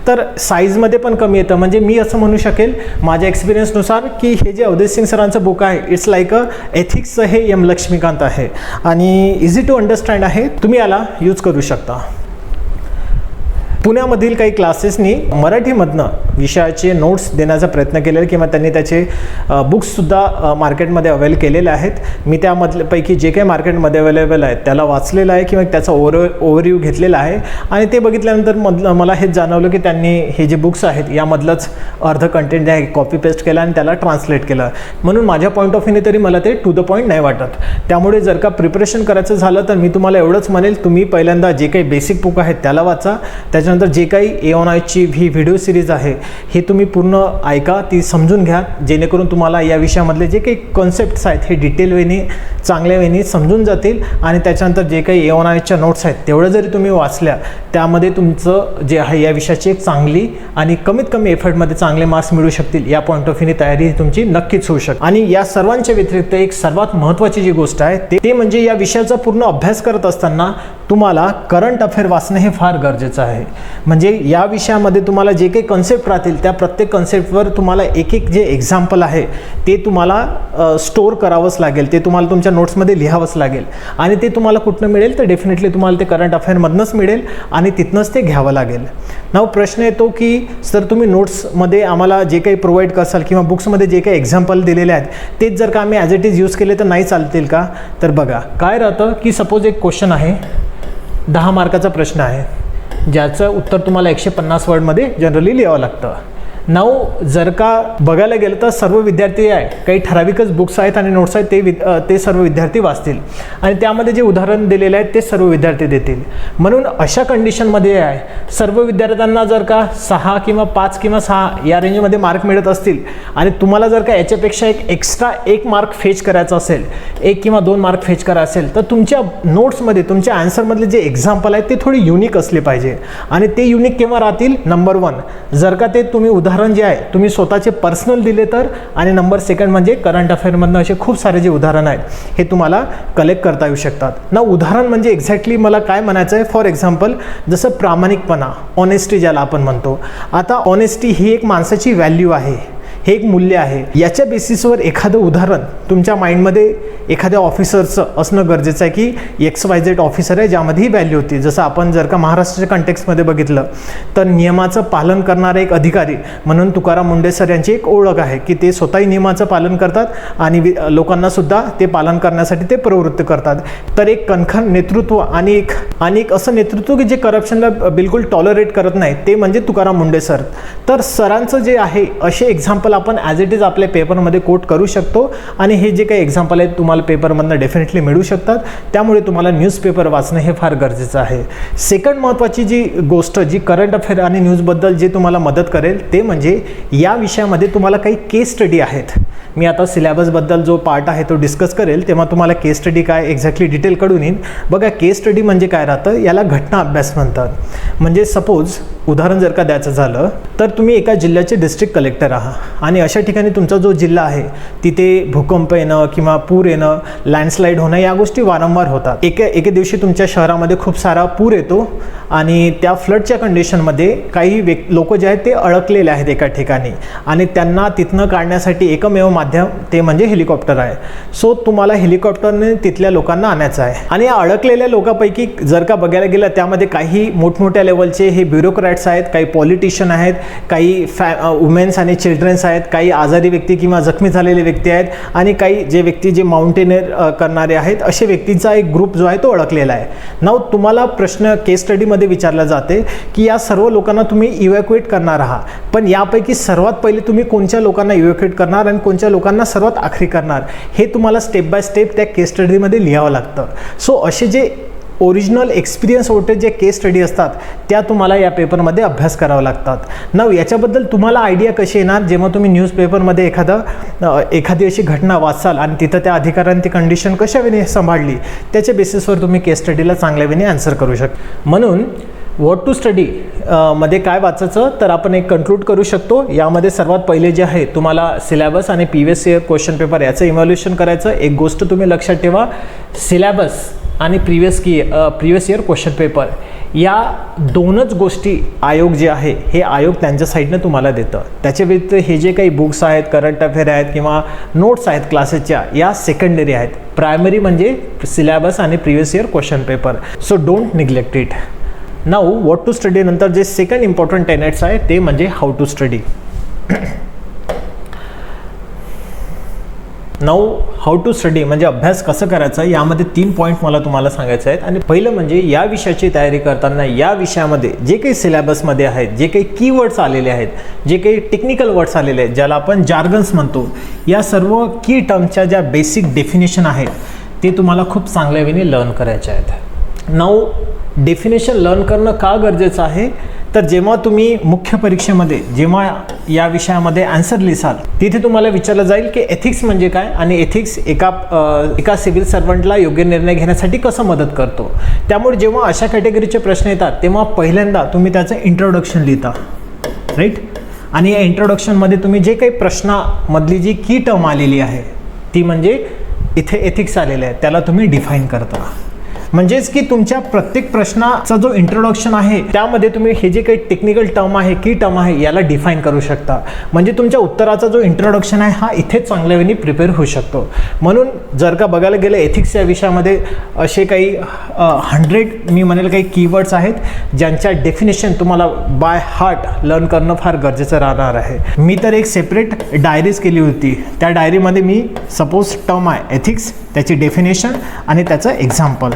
Speaker 1: तर साईजमध्ये पण कमी येतं. म्हणजे मी असं म्हणू शकेल माझ्या एक्सपिरियन्सनुसार की हे जे अवधेश सिंग सरांचं बुक आहे इट्स लाईक एथिक्सचं हे M लक्ष्मीकांत आहे आणि इझी टू अंडरस्टँड आहे. तुम्ही याला यूज करू शकता. पुण्यामधील काही क्लासेसनी मराठीमधनं विषयाचे नोट्स देण्याचा प्रयत्न केलेला किंवा त्यांनी त्याचे बुक्ससुद्धा मार्केटमध्ये अवेल केलेले आहेत. मी त्यामधल्यापैकी जे काही मार्केटमध्ये अवेलेबल आहेत त्याला वाचलेलं आहे किंवा त्याचा ओव्हरव्ह्यू घेतलेला आहे आणि ते बघितल्यानंतर मला हेच जाणवलं की त्यांनी हे जे बुक्स आहेत यामधलंच अर्ध कंटेंट जे आहे कॉपी पेस्ट केला आणि त्याला ट्रान्सलेट केलं. म्हणून माझ्या पॉईंट ऑफ व्ह्यूने तरी मला ते टू द पॉईंट नाही वाटत. त्यामुळे जर का प्रिपरेशन करायचं झालं तर मी तुम्हाला एवढंच म्हणेल, तुम्ही पहिल्यांदा जे काही बेसिक बुक आहेत त्याला वाचा. त्याच्यानंतर जे काही AONIची व्हिडिओ सिरीज आहे हे तुम्ही पूर्ण ऐका, ती समजून घ्या, जेणेकरून तुम्हाला या विषयामधले जे काही कॉन्सेप्ट्स आहेत हे डिटेल वेने चांगल्या वेने समजून जातील. आणि त्याच्यानंतर जे काही AONIच्या नोट्स आहेत तेवढं जरी तुम्ही वाचल्या त्यामध्ये तुमचं जे आहे या विषयाची एक चांगली आणि कमीत कमी एफर्टमध्ये चांगले मार्क्स मिळू शकतील. या पॉईंट ऑफ व्ह्यूने तयारी तुमची नक्कीच होऊ शकते. आणि या सर्वांच्या व्यतिरिक्त एक सर्वात महत्त्वाची जी गोष्ट आहे ते म्हणजे या विषयाचा पूर्ण अभ्यास करत असताना तुम्हाला करंट अफेअर वाचणं हे फार गरजेचं आहे. म्हणजे या विषयामध्ये तुम्हाला जे काही कन्सेप्ट राहतील त्या प्रत्येक कन्सेप्टवर तुम्हाला एक जे एक्झाम्पल आहे ते तुम्हाला स्टोअर करावंच लागेल, ते तुम्हाला तुमच्या नोट्समध्ये लिहावंच लागेल. आणि ते तुम्हाला कुठनं मिळेल तर डेफिनेटली तुम्हाला ते करंट अफेअरमधनंच मिळेल आणि तिथनंच ते घ्यावं लागेल. नाव प्रश्न येतो की सर तुम्ही नोट्समध्ये आम्हाला जे काही प्रोव्हाइड करसाल किंवा बुक्समध्ये जे काही एक्झाम्पल दिलेले आहेत तेच जर का आम्ही ॲज इट इज यूज केले तर नाही चालतील का? तर बघा काय राहतं की सपोज एक क्वेश्चन आहे, 10 मार्काचा प्रश्न आहे ज्याचं उत्तर तुम्हाला 150 वर्डमध्ये जनरली लिहावं लागतं. जर का बघायला गेलं तर सर्व विद्यार्थी आहे, काही ठराविकच बुक्स आहेत आणि नोट्स आहेत ते सर्व विद्यार्थी वाचतील आणि त्यामध्ये जे उदाहरण दिलेले आहेत ते सर्व विद्यार्थी देतील. म्हणून अशा कंडिशनमध्ये आहे सर्व विद्यार्थ्यांना जर का 6 किंवा 5 किंवा 6 या रेंजमध्ये मार्क मिळत असतील आणि तुम्हाला जर का याच्यापेक्षा एक्स्ट्रा 1 मार्क फेच करायचा असेल, 1 किंवा 2 मार्क फेच करायचं असेल तर तुमच्या नोट्समध्ये तुमच्या आन्सरमधले जे एक्झाम्पल आहेत ते थोडी युनिक असले पाहिजे. आणि ते युनिक केव्हा राहतील? नंबर 1 जर का ते तुम्ही उदाहरण जे आहे तुम्ही स्वतःचे पर्सनल दिले तर, आणि नंबर 2 म्हणजे करंट अफेअरमधनं असे खूप सारे जे उदाहरण आहेत हे तुम्हाला कलेक्ट करता येऊ शकतात. उदाहरण म्हणजे एक्झॅक्टली मला काय म्हणायचं आहे, फॉर एक्झाम्पल जसं प्रामाणिकपणा, ऑनेस्टी ज्याला आपण म्हणतो. आता ऑनेस्टी ही एक माणसाची व्हॅल्यू आहे, हे एक मूल्य आहे. याच्या बेसिसवर एखादं उदाहरण तुमच्या माइंडमध्ये एखाद्या ऑफिसरचं असणं गरजेचं आहे की XYZ ऑफिसर आहे ज्यामध्ये ही व्हॅल्यू होती. जसं आपण जर का महाराष्ट्राच्या कॉन्टेक्स्टमध्ये बघितलं तर नियमाचं पालन करणारे एक अधिकारी म्हणून तुकाराम मुंडे सर यांची एक ओळख आहे की ते स्वतःही नियमाचं पालन करतात आणि लोकांना सुद्धा ते पालन करण्यासाठी ते प्रवृत्त करतात. तर एक कणखर नेतृत्व आणि एक असं नेतृत्व की जे करप्शनला बिलकुल टॉलरेट करत नाही ते म्हणजे तुकाराम मुंडे सर. तर सरांचं जे आहे असे एक्झाम्पल आपण ॲज इट इज आपल्या पेपरमध्ये कोट करू शकतो आणि हे जे काही एक्झाम्पल आहेत तुम्हाला पेपरमधनं डेफिनेटली मिळू शकतात. त्यामुळे तुम्हाला न्यूजपेपर वाचणं हे फार गरजेचं आहे. सेकंड महत्त्वाची जी गोष्ट जी करंट अफेअर आणि न्यूजबद्दल जे तुम्हाला मदत करेल ते म्हणजे या विषयामध्ये तुम्हाला काही केस स्टडी आहेत. मी आता सिलेबसबद्दल जो पार्ट आहे तो डिस्कस करेल तेव्हा तुम्हाला केस स्टडी काय एक्झॅक्टली डिटेल कळून येईल. बघा केस स्टडी म्हणजे काय राहतं, याला घटना अभ्यास म्हणतात. म्हणजे सपोज उदाहरण जर का द्यायचं झालं तर तुम्ही एका जिल्ह्याचे डिस्ट्रिक्ट कलेक्टर आहात आणि अशा ठिकाणी तुमचा जो जिल्हा आहे तिथे भूकंप येणं किंवा पूर येणं, लँडस्लाईड होणं या गोष्टी वारंवार होतात. एके दिवशी तुमच्या शहरामध्ये खूप सारा पूर येतो आणि त्या फ्लडच्या कंडिशनमध्ये काही लोक जे आहेत ते अडकलेले आहेत एका ठिकाणी आणि त्यांना तिथनं काढण्यासाठी एकमेव माध्यम ते म्हणजे हेलिकॉप्टर आहे. सो तुम्हाला हेलिकॉप्टरने तिथल्या लोकांना आणायचं आहे. आणि या अडकलेल्या लोकांपैकी जर का बघायला गेलं त्यामध्ये काही मोठमोठ्या लेवलचे हे ब्युरोक्रॅट्स आहेत, काही पॉलिटिशियन आहेत, काही वुमेन्स आणि चिल्ड्रन्स आहेत, काही आजारी व्यक्ती किंवा जखमी झालेले व्यक्ती आहेत आणि काही जे व्यक्ती जे माउंटेनियर करणारे आहेत असे व्यक्तींचा एक ग्रुप जो आहे तो अडकलेला आहे. नाव तुम्हाला प्रश्न केस स्टडीमध्ये विचारला जाते की या सर्व लोकांना तुम्ही इव्हॅक्युएट करणार आहात, पण यापैकी सर्वात पहिले तुम्ही कोणत्या लोकांना इव्हॅक्युएट करणार आणि कोणत्या लोकांना सर्वात आखरी करणार हे तुम्हाला स्टेप बाय स्टेप त्या केस स्टडीमध्ये लिहावं लागतं. सो असे जे ओरिजिनल एक्सपिरियन्स ओरिएंटेड जे केस स्टडी असतात त्या तुम्हाला या पेपरमध्ये अभ्यास करावा लागतात. नाव याच्याबद्दल तुम्हाला आयडिया कशी येणार जेव्हा तुम्ही न्यूजपेपरमध्ये एखादी अशी घटना वाचाल आणि तिथं त्या अधिकाऱ्यांनी ती कंडिशन कशा वेळी सांभाळली त्याच्या बेसिसवर तुम्ही केस स्टडीला चांगल्या वेळी आन्सर करू शकता. म्हणून व्हॉट टू स्टडी मध्ये काय वाचायचं तर आपण एक कन्क्लूड करू शकतो. यामध्ये सर्वात पहिले जे आहे तुम्हाला सिलेबस आणि प्रिव्हियस इयर क्वेश्चन पेपर याचं इव्हॅल्युएशन करायचं. एक गोष्ट तुम्ही लक्षात ठेवा, सिलेबस आणि प्रिव्हियस इयर क्वेश्चन पेपर या दोनच गोष्टी आयोग जे आहे हे आयोग त्यांच्या साईडनं तुम्हाला देतं. त्याच्या व्यतिरिक्त हे जे काही बुक्स आहेत, करंट अफेअर आहेत किंवा नोट्स आहेत क्लासेसच्या या सेकंडरी आहेत. प्रायमरी म्हणजे सिलेबस आणि previous year question paper. So don't neglect it. Now what to study नंतर जे सेकंड इम्पॉर्टंट टेनेट्स आहे ते म्हणजे how to study. Now how to study म्हणजे अभ्यास कसं करायचा यामध्ये 3 पॉईंट मला तुम्हाला सांगायचे आहेत. आणि पहिलं म्हणजे या विषयाची तयारी करताना या विषयामध्ये जे काही सिलेबसमध्ये आहेत, जे काही कीवर्ड्स आलेले आहेत, जे काही टेक्निकल वर्ड्स आलेले आहेत ज्याला आपण जार्गन्स म्हणतो, या सर्व की टर्मच्या ज्या बेसिक डेफिनेशन आहेत ते तुम्हाला खूप चांगल्या वेळी लर्न करायचे आहेत. नाऊ डेफिनेशन लर्न करणं का गरजेचं आहे तर जेव्हा तुम्ही मुख्य परीक्षेमध्ये जेव्हा या विषयामध्ये आन्सर लिहाल तिथे तुम्हाला विचारलं जाईल की एथिक्स म्हणजे काय आणि एथिक्स एका सिव्हिल सर्वंटला योग्य निर्णय घेण्यासाठी कसं मदत करतो. त्यामुळे जेव्हा अशा कॅटेगरीचे प्रश्न येतात तेव्हा पहिल्यांदा तुम्ही त्याचं इंट्रोडक्शन लिहिता, राईट. आणि या इंट्रोडक्शनमध्ये तुम्ही जे काही प्रश्नामधली जी की टर्म आलेली आहे ती म्हणजे इथे एथिक्स आलेले आहे त्याला तुम्ही डिफाईन करता. म्हणजेच की तुमच्या प्रत्येक प्रश्नाचा जो इंट्रोडक्शन आहे त्यामध्ये तुम्ही हे जे काही टेक्निकल टर्म आहे, की टर्म आहे याला डिफाईन करू शकता. म्हणजे तुमच्या उत्तराचा जो इंट्रोडक्शन आहे हा इथेच चांगल्या वेळी प्रिपेअर होऊ शकतो. म्हणून जर का बघायला गेलं एथिक्स या विषयामध्ये असे काही 100 मी म्हणेल काही कीवर्ड्स आहेत ज्यांच्या डेफिनेशन तुम्हाला बाय हार्ट लर्न करणं फार गरजेचं राहणार आहे. मी तर एक सेपरेट डायरीज केली होती. त्या डायरीमध्ये मी सपोज टर्म आहे एथिक्स, त्याची डेफिनेशन आणि त्याचं एक्झाम्पल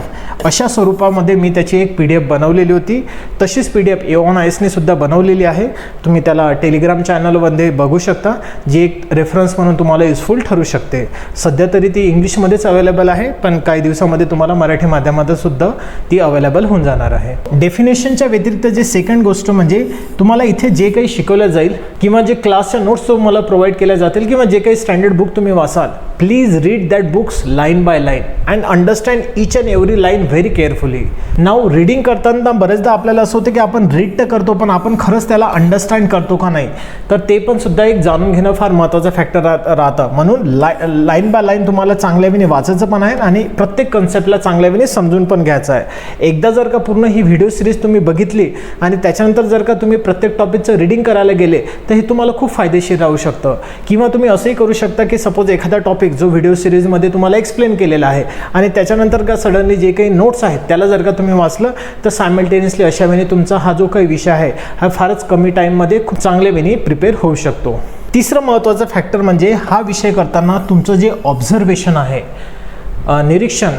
Speaker 1: अशा स्वरूपामध्ये मी त्याची एक PDF बनवलेली होती. तशीच PDF AONISने सुद्धा बनवलेली आहे. तुम्ही त्याला टेलिग्राम चॅनलमध्ये बघू शकता, जी एक रेफरन्स म्हणून तुम्हाला युजफुल ठरू शकते. सध्या तरी ती इंग्लिशमध्येच अवेलेबल आहे, पण काही दिवसामध्ये तुम्हाला मराठी माध्यमात सुद्धा ती अवेलेबल होऊन जाणार आहे. डेफिनेशनच्या व्यतिरिक्त जे सेकंड गोष्ट म्हणजे तुम्हाला इथे जे काही शिकवलं जाईल किंवा जे क्लासच्या नोट्स तुम्हाला प्रोव्हाइड केल्या जातील किंवा जे काही स्टँडर्ड बुक तुम्ही वाचाल, please read that books line by line and understand each and every line very carefully. Now reading करताना बरेचदा आपल्याला असं होतं की आपण रीड तर करतो पण आपण खरंच त्याला अंडरस्टँड करतो का नाही, तर ते पण सुद्धा एक जाणून घेणं फार महत्त्वाचं फॅक्टर राहतं. म्हणून लाईन बाय लाईन तुम्हाला चांगल्या वेळी वाचायचं पण आहे आणि प्रत्येक कन्सेप्टला चांगल्या वेळी समजून पण घ्यायचं आहे. एकदा जर का पूर्ण ही व्हिडिओ सिरीज तुम्ही बघितली आणि त्याच्यानंतर जर का तुम्ही प्रत्येक टॉपिकचं रीडिंग करायला गेले तर हे तुम्हाला खूप फायदेशीर राहू शकतं. किंवा तुम्ही असंही करू शकता की सपोज एखादा टॉपिक जो व्हिडिओ सिरीजमध्ये तुम्हाला एक्सप्लेन केलेला आहे आणि त्याच्यानंतर का सडनली जे काही नोट्स आहेत त्याला जर का तुम्ही वाचलं तर सायमल्टेनियसली अशा वेळी तुमचा हा जो काही विषय आहे हा फारच कमी टाईममध्ये खूप चांगल्या वेळी प्रिपेअर होऊ शकतो. तिसरं महत्त्वाचं फॅक्टर म्हणजे हा विषय करताना तुमचं जे ऑब्झर्वेशन आहे, निरीक्षण,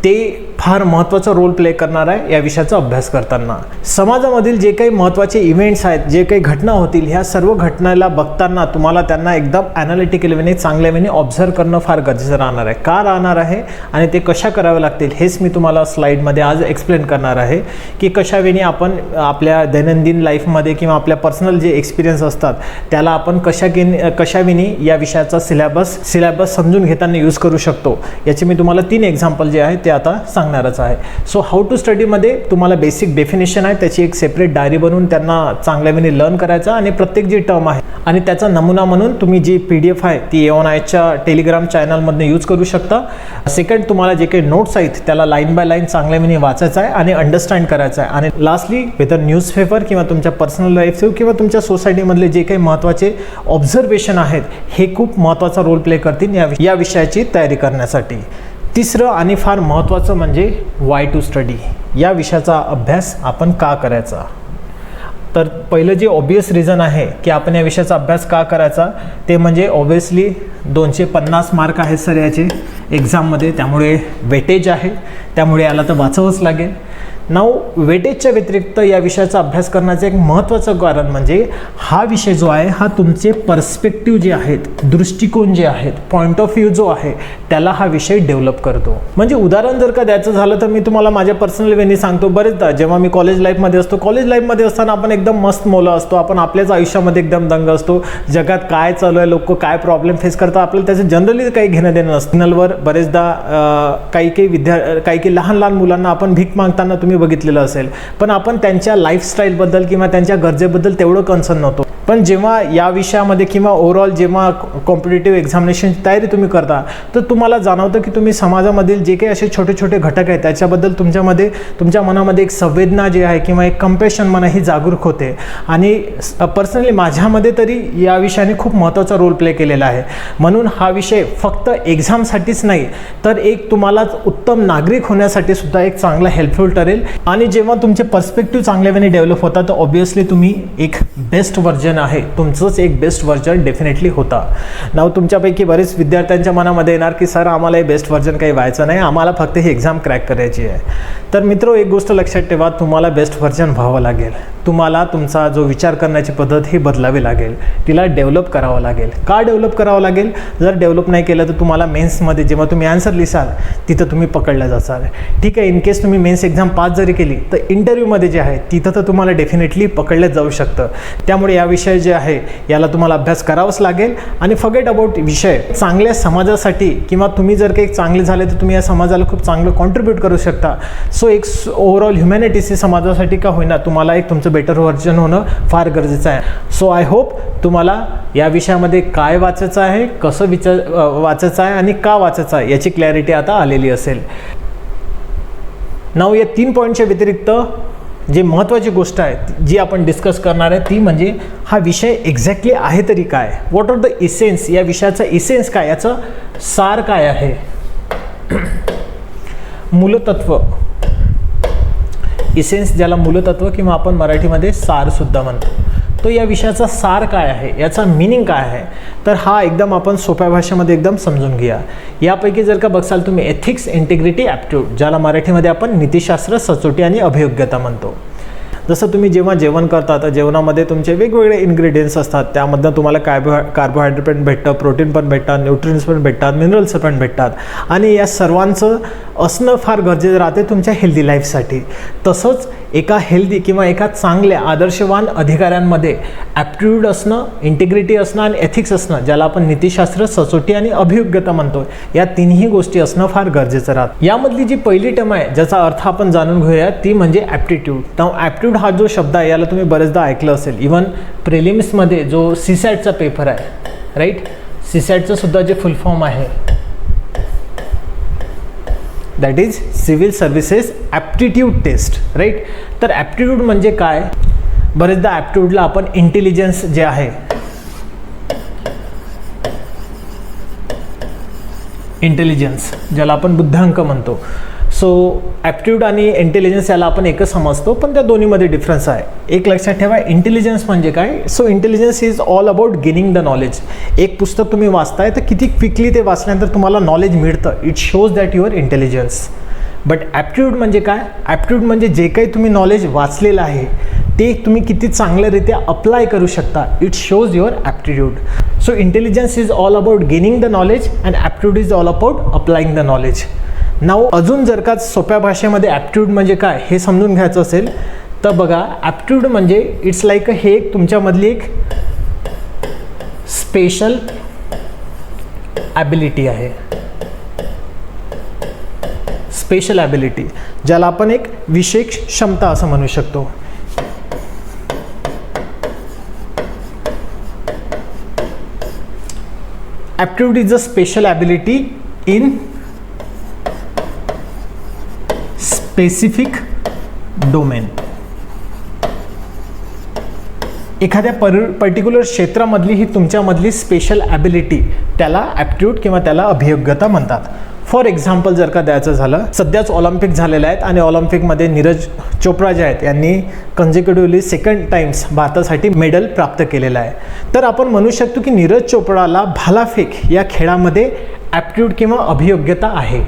Speaker 1: ते फार महत्त्वाचा रोल प्ले करणार आहे या विषयाचा अभ्यास करताना. समाजामधील जे काही महत्त्वाचे इव्हेंट्स आहेत, जे काही घटना होतील, ह्या सर्व घटनाला बघताना तुम्हाला त्यांना एकदम ॲनालिटिकल वेने चांगल्या वेने ऑब्झर्व करणं फार गरजेचं राहणार आहे. का राहणार आहे आणि ते कशा करावे लागतील हेच मी तुम्हाला स्लाईडमध्ये आज एक्सप्लेन करणार आहे की कशा वेने आपण आपल्या दैनंदिन लाईफमध्ये किंवा आपल्या पर्सनल जे एक्सपिरियन्स असतात त्याला आपण कशा वेने या विषयाचा सिलेबस समजून घेताना यूज करू शकतो. याचे मी तुम्हाला 3 एक्झाम्पल जे आहे ते आता सांगणार लागणारच आहे. सो हाऊ टू स्टडीमध्ये तुम्हाला बेसिक डेफिनेशन आहे, त्याची एक सेपरेट डायरी बनवून त्यांना चांगल्यापणे लर्न करायचं आणि प्रत्येक जी टर्म आहे आणि त्याचा नमुना म्हणून तुम्ही जी PDF आहे ती A1ISच्या टेलिग्राम चॅनलमधून यूज करू शकता. सेकंड, तुम्हाला जे काही नोट्स आहेत त्याला लाईन बाय लाईन चांगल्यापणे वाचायचं आहे आणि अंडरस्टँड करायचं आहे. आणि लास्टली वेदर न्यूजपेपर किंवा तुमच्या पर्सनल लाईफ किंवा तुमच्या सोसायटीमधले जे काही महत्त्वाचे ऑब्झर्वेशन आहेत हे खूप महत्त्वाचा रोल प्ले करतील या विषयाची तयारी करण्यासाठी. तिसरं आणि फार महत्त्वाचं म्हणजे वाय टू स्टडी. या विषयाचा अभ्यास आपण का करायचा? तर पहिलं जे ऑब्वियस रिझन आहे की आपण या विषयाचा अभ्यास का करायचा ते म्हणजे ऑब्वियसली 250 मार्क आहेत सर याचे एक्झाममध्ये, त्यामुळे वेटेज आहे, त्यामुळे याला तर वाचवंच लागेल. नाव वेटेजच्या व्यतिरिक्त या विषयाचा अभ्यास करण्याचं एक महत्त्वाचं कारण म्हणजे हा विषय जो आहे हा तुमचे पर्स्पेक्टिव्ह जे आहेत, दृष्टिकोन जे आहेत, पॉईंट ऑफ व्ह्यू जो आहे त्याला हा विषय डेव्हलप करतो. म्हणजे उदाहरण जर का द्यायचं झालं तर मी तुम्हाला माझ्या पर्सनल वेनी सांगतो. बरेचदा जेव्हा मी कॉलेज लाईफमध्ये असतो, कॉलेज लाईफमध्ये असताना आपण एकदम मस्त मुलं असतो, आपण आपल्याच आयुष्यामध्ये एकदम दंग असतो, जगात काय चालू आहे, लोक काय प्रॉब्लेम फेस करतात आपल्याला त्याचं जनरली काही घेणं देणं नसतं. चॅनलवर बरेचदा काही लहान लहान मुलांना आपण भीक मागताना तुम्ही बघितलेलं असेल, पण आपण त्यांच्या लाईफस्टाईलबद्दल किंवा त्यांच्या गरजेबद्दल तेवढं कन्सर्न नव्हतो. पण जेव्हा या विषयामध्ये किंवा ओव्हरऑल जेव्हा कॉम्पिटिटिव्ह एक्झामिनेशनची तयारी तुम्ही करता तर तुम्हाला जाणवतं की तुम्ही समाजामधील जे काही असे छोटे छोटे घटक आहेत त्याच्याबद्दल तुमच्या मनामध्ये एक संवेदना जी आहे किंवा एक कंपॅशन म्हणा ही जागरूक होते. आणि पर्सनली माझ्यामध्ये तरी या विषयाने खूप महत्त्वाचा रोल प्ले केलेला आहे. म्हणून हा विषय फक्त एक्झामसाठीच नाही तर एक तुम्हाला उत्तम नागरिक होण्यासाठी सुद्धा एक चांगला हेल्पफुल ठरेल. आणि जेव्हा तुमचे पर्स्पेक्टिव्ह चांगल्यापणे डेव्हलप होतात तर ऑब्व्हियसली तुम्ही एक बेस्ट व्हर्जन आहे, तुमचंच एक बेस्ट व्हर्जन डेफिनेटली होता. नाव तुमच्यापैकी बरेच विद्यार्थ्यांच्या मनामध्ये येणार की सर आम्हाला हे बेस्ट व्हर्जन काही व्हायचं नाही, आम्हाला फक्त ही एक्झाम क्रॅक करायची आहे. तर मित्रो एक गोष्ट लक्षात ठेवा, तुम्हाला बेस्ट व्हर्जन व्हावं लागेल. तुम्हाला तुमचा जो विचार करण्याची पद्धत ही बदलावी लागेल, तिला डेव्हलप करावं लागेल. का डेव्हलप करावं लागेल? जर डेव्हलप नाही केलं तर तुम्हाला मेन्समध्ये जेव्हा तुम्ही आन्सर लिहिसाल तिथं तुम्ही पकडल्या जाचाल. ठीक आहे, इनकेस तुम्ही मेन्स एक्झाम पास जरी केली तर इंटरव्ह्यूमध्ये जे आहे तिथं तर तुम्हाला डेफिनेटली पकडलं जाऊ शकतं. त्यामुळे या विषय जे आहे याला तुम्हाला अभ्यास करावाच लागेल. आणि फॉरगेट अबाउट विषय, चांगल्या समाजासाठी किंवा तुम्ही जर काही चांगले झाले तर तुम्ही या समाजाला खूप चांगलं कॉन्ट्रीब्यूट करू शकता. सो एक ओव्हरऑल ह्युमॅनिटीची समाजासाठी का होईना तुम्हाला एक तुमचं बेटर व्हर्जन होणं फार गरजेचं आहे. सो आय होप तुम्हाला या विषयामध्ये काय वाचायचं आहे, कसं वाचायचं आहे आणि का वाचायचं आहे याची क्लॅरिटी आता आलेली असेल. नाव या 3 पॉईंटच्या व्यतिरिक्त जे महत्त्वाची गोष्ट आहे जी आपण डिस्कस करणार आहे ती म्हणजे हा विषय एक्झॅक्टली आहे तरी काय, व्हॉट आर द इसेन्स, या विषयाचा इसेन्स काय, याचं सार काय आहे. मूलतत्व, इसेन्स ज्याला मूलतत्व किंवा आपण मराठीमध्ये सार सुद्धा म्हणतो, तो या विषयाचा सार काय आहे, याचा मीनिंग काय आहे. तर हा एकदम आपण सोप्या भाषेमध्ये एकदम समजून घ्या. यापैकी जर का बघसाल तुम्ही एथिक्स, इंटिग्रिटी, ॲप्टिट्यूड, ज्याला मराठीमध्ये आपण नीतिशास्त्र, सचोटी आणि अभियोग्यता म्हणतो. जसं तुम्ही जेव्हा जेवण करता तर जेवणामध्ये तुमचे वेगवेगळे इन्ग्रेडियंट्स असतात, त्यामधनं तुम्हाला कार्बोहायड्रेट पण भेटतं, प्रोटीन पण भेटतात, न्यूट्रियन्स पण भेटतात, मिनरल्स पण भेटतात आणि या सर्वांचं असणं फार गरजेचं राहते तुमच्या हेल्दी लाईफसाठी. तसंच एका हेल्दी किंवा एका चांगल्या आदर्शवान अधिकाऱ्यांमध्ये ॲप्टिट्यूड असणं, इंटिग्रिटी असणं आणि एथिक्स असणं, ज्याला आपण नीतिशास्त्र, सचोटी आणि अभियोग्यता म्हणतो, या तिन्ही गोष्टी असणं फार गरजेचं राहतं. यामधली जी पहिली टर्म आहे ज्याचा अर्थ आपण जाणून घेऊया ती म्हणजे ॲप्टिट्यूड. ॲप्टिट्यूड हा जो शब्द आहे याला तुम्ही बरेचदा ऐकलं असेल. इवन प्रिलिम्समध्ये जो सीसॅटचा पेपर आहे, राईट, सीसॅटचं सुद्धा जे फुल फॉर्म आहे that is civil services aptitude test, right. तर ॲप्टिट्यूड म्हणजे काय? बरेचदा ॲप्टिट्यूडला आपण इंटेलिजन्स जे आहे, इंटेलिजन्स ज्याला आपण बुद्ध्यांक म्हणतो, सो ॲप्टिट्यूड आणि इंटेलिजन्स याला आपण एकच समजतो, पण त्या दोन्हीमध्ये डिफरन्स आहे. एक लक्षात ठेवा, इंटेलिजन्स म्हणजे काय? So intelligence is all about gaining the knowledge. एक पुस्तक तुम्ही वाचताय तर किती क्विकली ते वाचल्यानंतर तुम्हाला नॉलेज मिळतं, it shows that your intelligence. But aptitude म्हणजे काय? ॲप्टिट्यूड म्हणजे जे काही तुम्ही नॉलेज वाचलेलं आहे ते तुम्ही किती चांगल्यारीत्या अप्लाय करू शकता, it shows your aptitude. So intelligence is all about gaining the knowledge and aptitude is all about applying the knowledge. Now अजून जर का सोप्या भाषेमध्ये ॲप्टिट्यूड म्हणजे काय हे समजून घ्यायचं असेल तर बघा, ॲप्टिट्यूड म्हणजे इट्स लाईक हे एक तुमच्यामधली एक स्पेशल ॲबिलिटी आहे. स्पेशल ॲबिलिटी, ज्याला आपण एक विशेष क्षमता असं म्हणू शकतो. Aptitude is a special ability in specific domain. एखाद्या पर्टिक्युलर क्षेत्रामधली ही तुमच्यामधली स्पेशल ॲबिलिटी, त्याला ॲप्टिट्यूड किंवा त्याला अभियोग्यता म्हणतात. फॉर एक्झाम्पल जर का द्यायचं झालं, सध्याच ऑलिम्पिक झालेले आहेत आणि ऑलिम्पिकमध्ये नीरज चोप्रा जे आहेत यांनी कन्झिक्युटिव्हली 2nd टाइम्स भारतासाठी मेडल प्राप्त केलेलं आहे. तर आपण म्हणू शकतो की नीरज चोप्राला भालाफेक या खेळामध्ये ॲप्टिट्यूड किंवा अभियोग्यता आहे.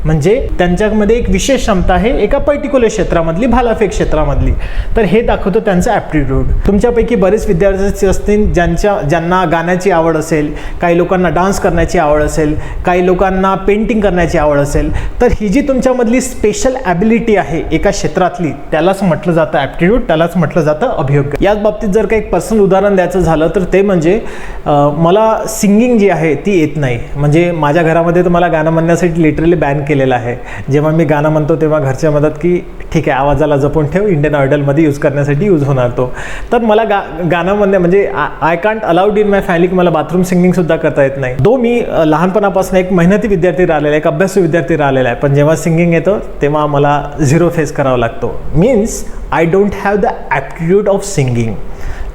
Speaker 1: म्हणजे त्यांच्यामध्ये एक विशेष क्षमता आहे एका पर्टिक्युलर क्षेत्रामधली, भालाफेक क्षेत्रामधली. तर हे दाखवतो त्यांचं ॲप्टिट्यूड. तुमच्यापैकी बरेच विद्यार्थी असतील ज्यांना गाण्याची आवड असेल, काही लोकांना डान्स करण्याची आवड असेल, काही लोकांना पेंटिंग करण्याची आवड असेल. तर ही जी तुमच्यामधली स्पेशल ॲबिलिटी आहे एका क्षेत्रातली, त्यालाच म्हटलं जातं ॲप्टिट्यूड, त्यालाच म्हटलं जातं अभियोग्य. याच बाबतीत जर का एक पर्सनल उदाहरण द्यायचं झालं तर ते म्हणजे मला सिंगिंग जी आहे ती येत नाही. म्हणजे माझ्या घरामध्ये तर मला गाणं म्हणण्यासाठी लिटरली बॅन केलेला आहे. जेव्हा मी गाणं म्हणतो तेव्हा घरच्या मदत की ठीक आहे आवाजाला जपून ठेव, इंडियन आयडलमध्ये यूज करण्यासाठी यूज होणार तो. तर मला गाणं म्हणणे म्हणजे I can't allowed in my family की मला बाथरूम सिंगिंगसुद्धा करता येत नाही. दो मी लहानपणापासून एक मेहनती विद्यार्थी राहिलेला आहे, एक अभ्यासू विद्यार्थी राहिलेला आहे, पण जेव्हा सिंगिंग येतं तेव्हा मला 0 फेस करावा लागतो. Means I don't have the aptitude of singing.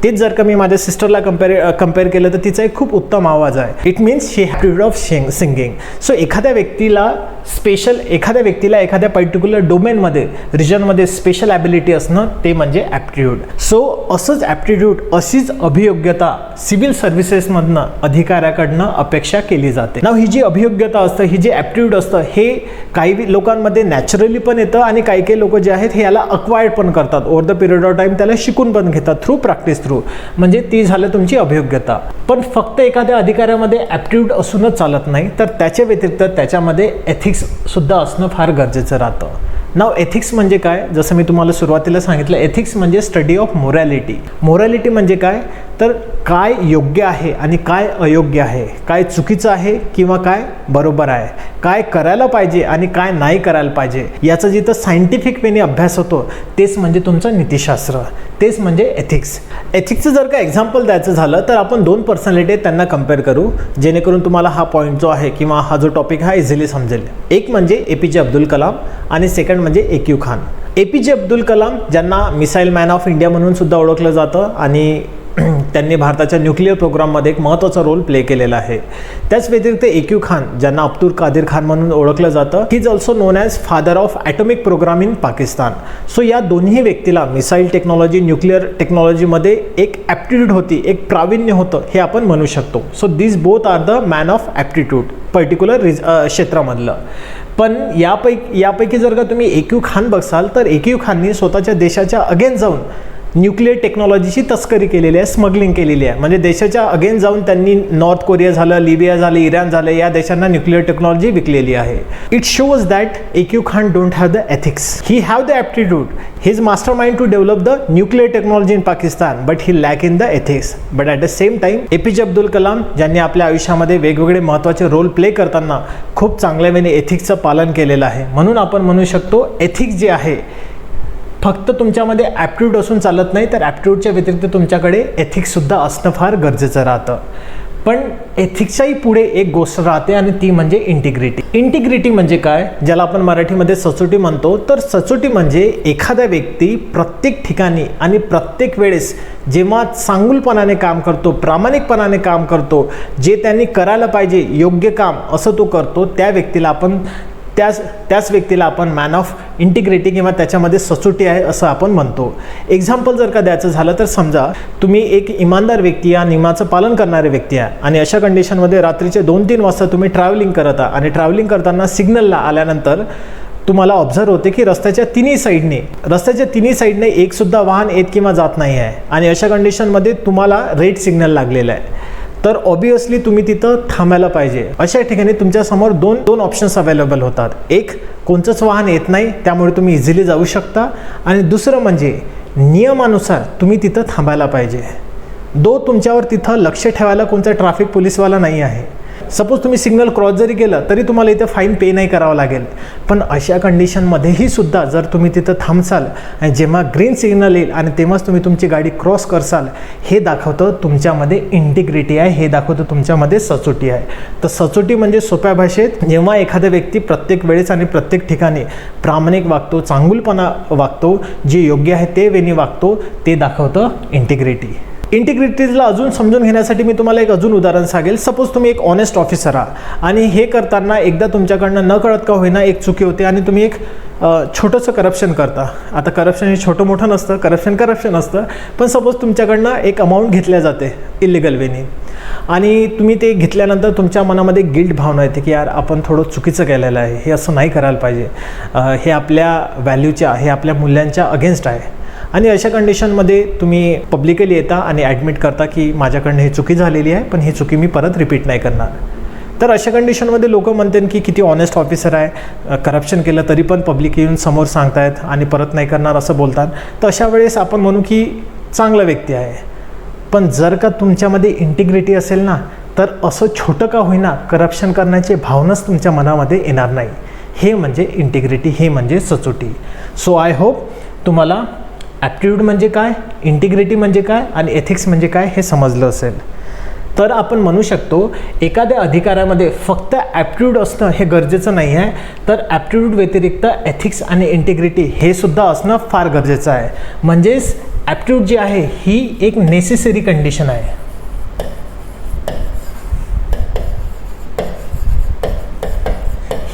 Speaker 1: तेच जर का मी माझ्या सिस्टरला कंपेअर केलं तर तिचा एक खूप उत्तम आवाज आहे. It means she aptitude of singing. So एखाद्या व्यक्तीला एखाद्या पर्टिक्युलर डोमेनमध्ये, रिजनमध्ये स्पेशल ॲबिलिटी असणं ते म्हणजे ॲप्टिट्यूड. सो असंच ॲप्टिट्यूड, अशीच अभियोग्यता सिव्हिल सर्व्हिसेसमधनं अधिकाऱ्याकडनं अपेक्षा केली जाते. नाव ही जी अभियोग्यता असतं, ही जी ॲप्टिट्यूड असतं, हे काही लोकांमध्ये नॅचरली पण येतं आणि काही लोक जे आहेत हे याला अक्वायर्ड पण करतात. Over the period of time त्याला शिकून पण घेतात थ्रू प्रॅक्टिस थ्रू. म्हणजे ती झालं तुमची अभियोग्यता. पण फक्त एखाद्या अधिकाऱ्यामध्ये ॲप्टिट्यूड असूनच चालत नाही, तर त्याच्या व्यतिरिक्त त्याच्यामध्ये एथिक्स सुद्धा असणं फार गरजेचं राहतं. नाव एथिक्स म्हणजे काय, जसं मी तुम्हाला सुरुवातीला सांगितलं, एथिक्स म्हणजे स्टडी ऑफ मोरॅलिटी. मोरॅलिटी म्हणजे काय, तर काय योग्य आहे आणि काय अयोग्य आहे, काय चुकीचं आहे किंवा काय बरोबर आहे, काय करायला पाहिजे आणि काय नाही करायला पाहिजे, याचा जिथं सायंटिफिक वेने अभ्यास होतो तेच म्हणजे तुमचं नीतिशास्त्र, तेच म्हणजे एथिक्स. एथिक्सचं जर का एक्झाम्पल द्यायचं झालं तर आपण 2 पर्सनॅलिटी आहेत त्यांना कम्पेअर करू, जेणेकरून तुम्हाला हा पॉईंट जो आहे किंवा हा जो टॉपिक हा इझिली समजेल. एक म्हणजे APJ अब्दुल कलाम आणि सेकंड म्हणजे AQ खान. APJ अब्दुल कलाम ज्यांना मिसाईल मॅन ऑफ इंडिया म्हणून सुद्धा ओळखलं जातं आणि त्यांनी भारताच्या न्यूक्लिअर प्रोग्राममध्ये एक महत्त्वाचा रोल प्ले केलेला आहे. त्याच व्यतिरिक्त AQ खान ज्यांना अब्दुल कादिर खान म्हणून ओळखलं जातं, he is also known as father of atomic program in Pakistan. So या दोन्ही व्यक्तीला मिसाईल टेक्नॉलॉजी, न्यूक्लिअर टेक्नॉलॉजीमध्ये एक ॲप्टिट्यूड होती, एक प्रावीण्य होतं हे आपण म्हणू शकतो. So this both are the man of aptitude particular क्षेत्रामधलं. पण यापैकी जर का तुम्ही AQ खान बघसाल तर AQ खाननी स्वतःच्या देशाच्या अगेन्स्ट जाऊन न्यूक्लिअर टेक्नॉलॉजीची तस्करी केलेली आहे, स्मगलिंग केलेली आहे. म्हणजे देशाच्या अगेन्स्ट जाऊन त्यांनी नॉर्थ कोरिया झालं, लिबिया झालं, इराण झालं, या देशांना न्यूक्लिअर टेक्नॉलॉजी विकलेली आहे. It shows that AQ Khan don't have the ethics. He have the aptitude, he is master mind to develop the nuclear technology in Pakistan, but he lack in the ethics. But at the same time APJ Abdul Kalam ज्यांनी आपल्या आयुष्यामध्ये वेगवेगळे महत्त्वाचे role play करताना खूप चांगल्या वेळेने एथिक्सचं पालन केलेलं आहे. म्हणून आपण म्हणू शकतो एथिक्स जे आहे फक्त तुमच्यामध्ये ॲप्टिट्यूड असून चालत नाही, तर ॲप्टिट्यूडच्या व्यतिरिक्त तुमच्याकडे एथिक्ससुद्धा असणं फार गरजेचं राहतं. पण एथिक्सच्याही पुढे एक गोष्ट राहते आणि ती म्हणजे इंटिग्रिटी. इंटिग्रिटी म्हणजे काय, ज्याला आपण मराठीमध्ये सचोटी म्हणतो. तर सचोटी म्हणजे एखादा व्यक्ती प्रत्येक ठिकाणी आणि प्रत्येक वेळेस जेव्हा चांगुलपणाने काम करतो, प्रामाणिकपणाने काम करतो, जे त्यांनी करायला पाहिजे योग्य काम असं तो करतो, त्याच व्यक्तीला आपण मॅन ऑफ इंटिग्रिटी किंवा त्याच्यामध्ये सचोटी आहे असं आपण म्हणतो. एक्झाम्पल जर का द्यायचं झालं तर समजा तुम्ही एक इमानदार व्यक्ती या नियमाचं पालन करणारे व्यक्ती आहे आणि अशा कंडिशनमध्ये रात्रीचे 2-3 वाजता तुम्ही ट्रॅव्हलिंग करत आहात आणि ट्रॅव्हलिंग करताना सिग्नलला आल्यानंतर तुम्हाला ऑब्झर्व होते की रस्त्याच्या तिन्ही साईडने एकसुद्धा वाहन येत किंवा जात नाही आहे आणि अशा कंडिशनमध्ये तुम्हाला रेड सिग्नल लागलेला आहे. तर ऑब्वियसली तुम्ही तिथं थांबायला पाहिजे. अशा ठिकाणी तुमच्यासमोर दोन ऑप्शन्स अवेलेबल होतात. एक, कोणतंच वाहन येत नाही त्यामुळे तुम्ही इझिली जाऊ शकता, आणि दुसरं म्हणजे नियमानुसार तुम्ही तिथं थांबायला पाहिजे. तुमच्यावर तिथं लक्ष ठेवायला कोणता ट्रॅफिक पोलीसवाला नाही आहे. सपोज तुम्ही सिग्नल क्रॉस जरी केलं तरी तुम्हाला इथे फाईन पे नाही करावं लागेल. पण अशा कंडिशनमध्येही सुद्धा जर तुम्ही तिथं थांबसाल आणि जेव्हा ग्रीन सिग्नल येईल आणि तेव्हाच तुम्ही तुमची गाडी क्रॉस करसाल, हे दाखवतं तुमच्यामध्ये इंटिग्रिटी आहे, हे दाखवतं तुमच्यामध्ये सचोटी आहे. तर सचोटी म्हणजे सोप्या भाषेत जेव्हा एखादा व्यक्ती प्रत्येक वेळेस आणि प्रत्येक ठिकाणी प्रामाणिक वागतो, चांगुलपणा वागतो, जे योग्य आहे ते वेळी वागतो, ते दाखवतं इंटिग्रिटी. इंटिग्रिटीजला अजून समजून घेण्यासाठी मी तुम्हाला एक अजून उदाहरण सांगेल. सपोज तुम्ही एक ऑनेस्ट ऑफिसर आहात आणि हे करताना एकदा तुमच्याकडनं न कळत का होईना एक चुकी होते आणि तुम्ही एक छोटंसं करप्शन करता. आता करप्शन हे छोटं मोठं नसतं, करप्शन असतं. पण सपोज तुमच्याकडनं एक अमाऊंट घेतल्या जाते इलिगल वेनी आणि तुम्ही ते घेतल्यानंतर तुमच्या मनामध्ये गिल्ट भावना येते की यार आपण थोडं चुकीचं केलेलं आहे, हे असं नाही करायला पाहिजे, हे आपल्या व्हॅल्यूच्या, हे आपल्या मूल्यांच्या अगेन्स्ट आहे. आणि अशा कंडिशनमध्ये तुम्ही पब्लिकली येता आणि ॲडमिट करता की माझ्याकडनं ही चुकी झालेली आहे, पण ही चुकी मी परत रिपीट नाही करणार. तर अशा कंडिशनमध्ये लोक म्हणतात की किती ऑनेस्ट ऑफिसर आहे, करप्शन केलं तरी पण पब्लिक येऊन समोर सांगतायत आणि परत नाही करणार असं बोलतात. तर अशा वेळेस आपण म्हणू की चांगला व्यक्ती आहे. पण जर का तुमच्यामध्ये इंटिग्रिटी असेल ना, तर असं छोटं का होईना करप्शन करण्याची भावनाच तुमच्या मनामध्ये येणार नाही. हे म्हणजे इंटिग्रिटी, हे म्हणजे सचोटी. सो आय होप तुम्हाला ॲप्टिट्यूड म्हणजे काय, इंटिग्रिटी म्हणजे काय आणि एथिक्स म्हणजे काय हे समजलं असेल. तर आपण म्हणू शकतो एखाद्या अधिकाऱ्यामध्ये फक्त ॲप्टिट्यूड असणं हे गरजेचं नाही आहे, तर ॲप्टिट्यूड व्यतिरिक्त एथिक्स आणि इंटिग्रिटी हे सुद्धा असणं फार गरजेचं आहे. म्हणजेच ॲप्टिट्यूड जी आहे ही एक नेसेसरी कंडिशन आहे.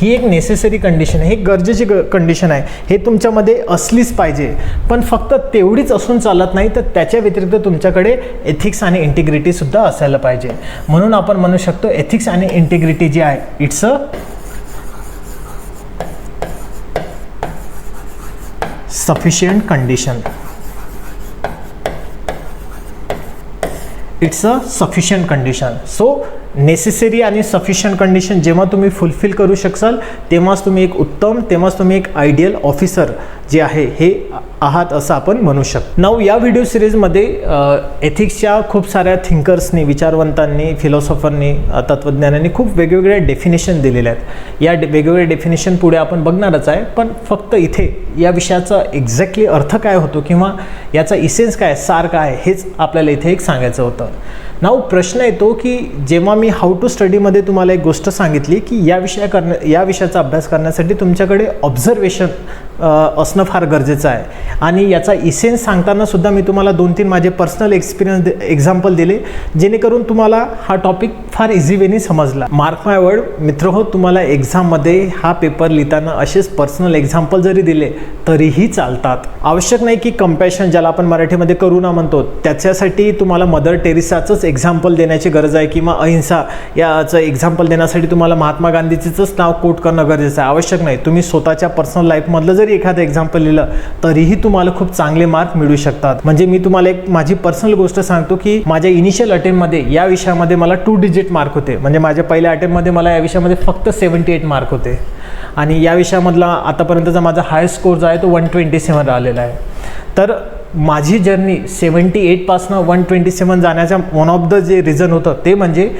Speaker 1: ही एक नेसेसरी कंडिशन आहे, ही गरजेची कंडिशन आहे. हे तुमच्यामध्ये असलीच पाहिजे. पण फक्त तेवढीच असून चालत नाही, तर त्याच्या व्यतिरिक्त तुमच्याकडे एथिक्स आणि इंटिग्रिटीसुद्धा असायला पाहिजे. म्हणून आपण म्हणू शकतो एथिक्स आणि इंटिग्रिटी जी आहे it's a sufficient condition. It's a sufficient condition. So necessary आणि सफिशियंट कंडिशन जेव्हा तुम्ही फुलफिल करू शकाल, तेव्हाच तुम्ही एक उत्तम, तेव्हाच तुम्ही एक आयडियल ऑफिसर जे आहे हे आहात असं आपण म्हणू शकतो. नाऊ या व्हिडिओ सिरीजमध्ये एथिक्सच्या खूप साऱ्या थिंकर्सनी, विचारवंतांनी, फिलॉसॉफरनी, तत्त्वज्ञानांनी खूप वेगवेगळ्या डेफिनेशन दिलेल्या आहेत. या वेगवेगळ्या डेफिनेशन पुढे आपण बघणारच आहे. पण फक्त इथे या विषयाचा एक्झॅक्टली अर्थ काय होतो किंवा याचा इसेन्स काय, सार काय, हेच आपल्याला इथे एक सांगायचं होतं. नाऊ प्रश्न येतो की जेव्हा मी हाऊ टू स्टडीमध्ये तुम्हाला एक गोष्ट सांगितली की या विषयाचा अभ्यास करण्यासाठी तुमच्याकडे ऑब्झर्वेशन असणं फार गरजेचं आहे. आणि याचा इसेन्स सांगताना सुद्धा मी तुम्हाला 2-3 माझे पर्सनल एक्झाम्पल दिले, जेणेकरून तुम्हाला हा टॉपिक फार इझी वेनी समजला. मार्क माय वर्ड मित्रहो, तुम्हाला एक्झाममध्ये हा पेपर लिहिताना असेच पर्सनल एक्झाम्पल जरी दिले तरीही चालतात. आवश्यक नाही की कंपॅशन, ज्याला आपण मराठीमध्ये करुणा म्हणतो, त्याच्यासाठी तुम्हाला मदर टेरेसाचंच एक्झाम्पल देण्याची गरज आहे किंवा अहिंसा याचं एक्झाम्पल देण्यासाठी तुम्हाला महात्मा गांधीचंच नाव कोट करणं गरजेचं आहे. आवश्यक नाही. तुम्ही स्वतःच्या पर्सनल लाईफमधलं जरी एखादं एक्झाम्पल लिहिलं तरीही तुम्हाला खूप चांगले मार्क मिळू शकतात. म्हणजे मी तुम्हाला एक माझी पर्सनल गोष्ट सांगतो की माझ्या इनिशियल अटेम्प्टमध्ये या विषयामध्ये मला 2 डिजिट मार्क होते. म्हणजे माझ्या पहिल्या अटेम्प्टमध्ये मला या विषयामध्ये फक्त 78 मार्क होते आणि या विषयामधला आतापर्यंतचा माझा हायस्ट स्कोर जो आहे तो 127 आलेला आहे. तर माझी जर्नी 78 पासनं 127 जाण्याचा वन ऑफ द जे रिझन होतं ते म्हणजे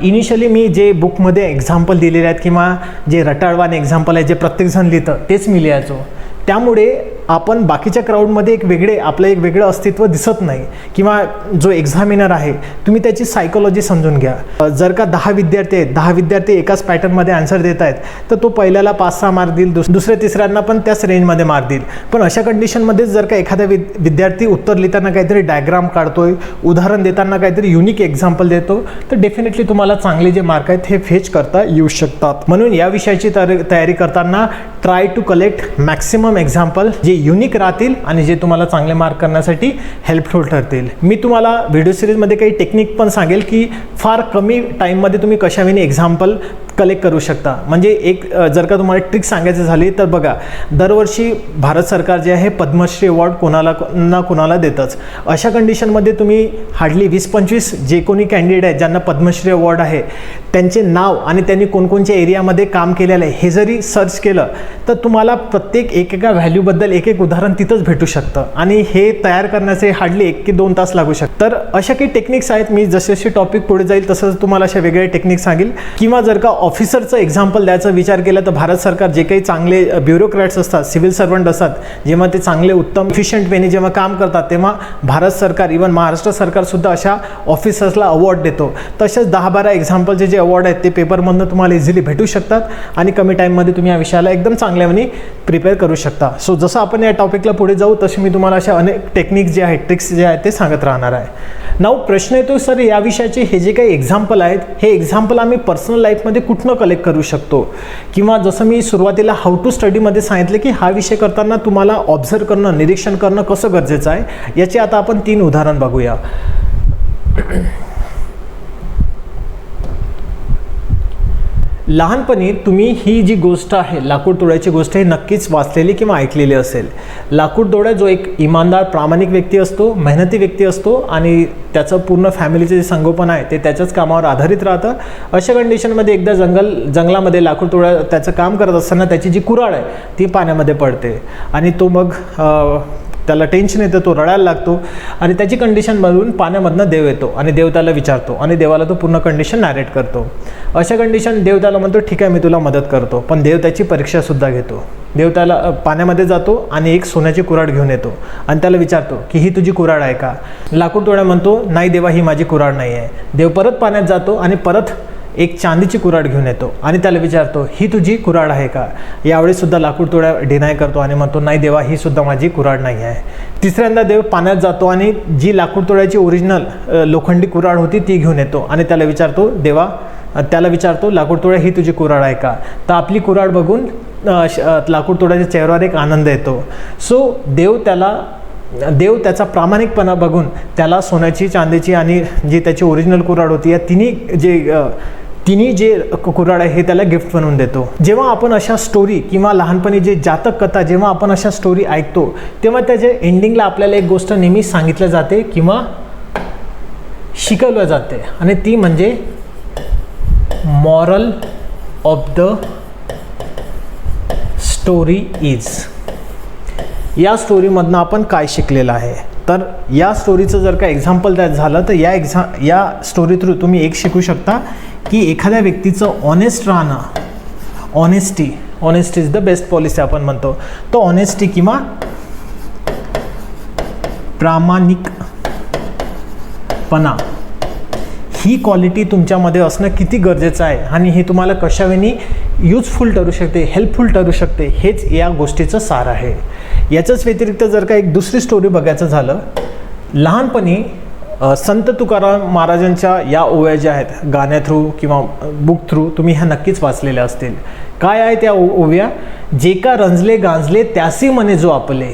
Speaker 1: इनिशियली मी जे बुकमध्ये एक्झाम्पल दिलेले आहेत किंवा जे रटाळवाने एक्झाम्पल आहे जे प्रत्येकजण लिहितं तेच मी लिहायचो. त्यामुळे आपण बाकीच्या क्राऊडमध्ये आपलं एक वेगळं अस्तित्व दिसत नाही. किंवा जो एक्झामिनर आहे तुम्ही त्याची सायकोलॉजी समजून घ्या. जर का 10 विद्यार्थी आहेत, 10 विद्यार्थी एकाच पॅटर्नमध्ये आन्सर देत आहेत, तर तो पहिल्याला 5-6 मार्क देईल, दुसऱ्या तिसऱ्यांना पण त्याच रेंजमध्ये मार्क देईल. पण अशा कंडिशनमध्ये जर का एखादा विद्यार्थी उत्तर लिहिताना काहीतरी डायग्राम काढतोय, उदाहरण देताना काहीतरी युनिक एक्झाम्पल देतो, तर डेफिनेटली तुम्हाला चांगले जे मार्क आहेत हे फेच करता येऊ शकतात. म्हणून या विषयाची तयारी करताना try to collect maximum example जे युनिक राहतील आणि जे तुम्हाला चांगले मार्क करण्यासाठी हेल्पफुल ठरतील. मी तुम्हाला व्हिडिओ सिरीजमध्ये काही टेक्निक पण सांगेल की फार कमी टाईममध्ये तुम्ही कशावेळी एक्झाम्पल कलेक्ट करू शकता. म्हणजे एक जर का तुम्हाला ट्रिक सांगायची झाली तर बघा, दरवर्षी भारत सरकार जे आहे पद्मश्री अवॉर्ड कोणाला देतच. अशा कंडिशनमध्ये तुम्ही हार्डली 20-25 जे कोणी कॅन्डिडेट आहेत ज्यांना पद्मश्री अवॉर्ड आहे त्यांचे नाव आणि त्यांनी कोणकोणत्या एरियामध्ये काम केलेलं आहे हे जरी सर्च केलं तर तुम्हाला प्रत्येक एकेका व्हॅल्यूबद्दल एक एक उदाहरण तिथंच भेटू शकतं आणि हे तयार करण्याचे हार्डली 1 ते 2 तास लागू शकतात. तर अशा काही टेक्निक्स आहेत. मी जसे जसे टॉपिक पुढे जाईल तसंच तुम्हाला अशा वेगळे टेक्निक सांगेल. किंवा जर का ऑफिसरचं एक्झाम्पल द्यायचा विचार केला तर भारत सरकार जे काही चांगले ब्युरोक्रॅट्स असतात, सिव्हिल सर्वंट असतात, जेव्हा ते चांगले उत्तम इफिशियंट वेने जेव्हा काम करतात तेव्हा भारत सरकार इव्हन महाराष्ट्र सरकारसुद्धा अशा ऑफिसर्सला अवॉर्ड देतो. तसेच 10-12 एक्झाम्पलचे जे अवॉर्ड आहेत ते पेपरमधून तुम्हाला इझिली भेटू शकतात आणि कमी टाईममध्ये तुम्ही या विषयाला एकदम चांगल्याने प्रिपेअर करू शकता. सो जसं आपण या टॉपिकला पुढे जाऊ तसे मी तुम्हाला अशा अनेक टेक्निक्स जे आहेत, ट्रिक्स जे आहेत ते सांगत राहणार आहे. नाऊ प्रश्न येतो सर या विषयाचे हे जे काही एक्झाम्पल आहेत हे एक्झाम्पल आम्ही पर्सनल लाईफमध्ये कुठनं कलेक्ट करू शकतो, किंवा जसं मी सुरुवातीला हाऊ टू स्टडीमध्ये सांगितलं की हा विषय करताना तुम्हाला ऑब्झर्व करणं, निरीक्षण करणं कसं गरजेचं आहे याचे आता आपण 3 उदाहरण बघूया. लहानपणी तुम्ही ही जी गोष्ट आहे लाकूड तोड्याची गोष्ट हे नक्कीच वाचलेली किंवा ऐकलेली असेल. लाकूड तोड्या जो एक इमानदार प्रामाणिक व्यक्ती असतो, मेहनती व्यक्ती असतो आणि त्याचं पूर्ण फॅमिलीचं जे संगोपन आहे ते त्याच्याच कामावर आधारित राहतं. अशा कंडिशनमध्ये एकदा जंगलामध्ये लाकूड तोड्या त्याचं काम करत असताना त्याची जी कुऱ्हाड आहे ती पाण्यामध्ये पडते आणि तो मग त्याला टेन्शन येतं, तो रडायला लागतो आणि त्याची कंडिशन बघून पाण्यामधनं देव येतो आणि देव त्याला विचारतो आणि देवाला तो पूर्ण कंडिशन नॅरेट करतो. अशा कंडिशन देव त्याला म्हणतो ठीक आहे मी तुला मदत करतो, पण देव त्याची परीक्षासुद्धा घेतो. देव त्याला पाण्यामध्ये जातो आणि एक सोन्याची कुऱ्हाड घेऊन येतो आणि त्याला विचारतो की ही तुझी कुऱ्हाड आहे का. लाकूड तोड्या म्हणतो नाही देवा ही माझी कुऱ्हाड नाही आहे. देव परत पाण्यात जातो आणि परत एक चांदीची कुऱ्हाड घेऊन येतो आणि त्याला विचारतो ही तुझी कुऱ्हाड आहे का. यावेळी सुद्धा लाकूड तोड्या डिनाय करतो आणि म्हणतो नाही देवा ही सुद्धा माझी कुऱ्हाड नाही आहे. तिसऱ्यांदा देव पाण्यात जातो आणि जी लाकूड तोड्याची ओरिजिनल लोखंडी कुऱ्हाड होती ती घेऊन येतो आणि त्याला विचारतो लाकूड तोड्या ही तुझी कुऱ्हाड आहे का. तर आपली कुऱ्हाड बघून लाकूड तोड्याच्या चेहऱ्यावर एक आनंद येतो. सो देव त्याचा प्रामाणिकपणा बघून त्याला सोन्याची, चांदीची आणि जी त्याची ओरिजिनल कुऱ्हाड होती या तिन्ही जे कुऱ्हाड आहे हे त्याला गिफ्ट बनवून देतो. जेव्हा आपण अशा स्टोरी किंवा लहानपणी जे जातक कथा जेव्हा आपण अशा स्टोरी ऐकतो तेव्हा त्याच्या एंडिंगला आपल्याला एक गोष्ट नेहमी सांगितल्या जाते किंवा शिकवल्या जाते आणि ती म्हणजे moral of the story is. या स्टोरीमधनं आपण काय शिकलेलं आहे. तर या स्टोरीचं जर का एक्झाम्पल द्यायचं झालं तर या स्टोरी थ्रू तुम्ही एक शिकू शकता की एखाद्या व्यक्तीचं ऑनेस्ट राहणं, honesty is the best policy आपण म्हणतो. तो ऑनेस्टी किंवा प्रामाणिकपणा ही क्वालिटी तुमच्यामध्ये असणं किती गरजेचं आहे आणि हे तुम्हाला कशावेळी यूजफुल ठरू शकते, हेल्पफुल ठरू शकते हेच या गोष्टीचं सार आहे. याच्याच व्यतिरिक्त जर का एक दुसरी स्टोरी बघायचं झालं, लहानपणी संत तुकाराम महाराजांच्या या ओव्या ज्या आहेत गाण्या थ्रू किंवा बुक थ्रू तुम्ही ह्या नक्कीच वाचलेल्या असतील. काय आहे त्या ओव्या, जे का रंजले गांजले त्यासी मने जो आपले,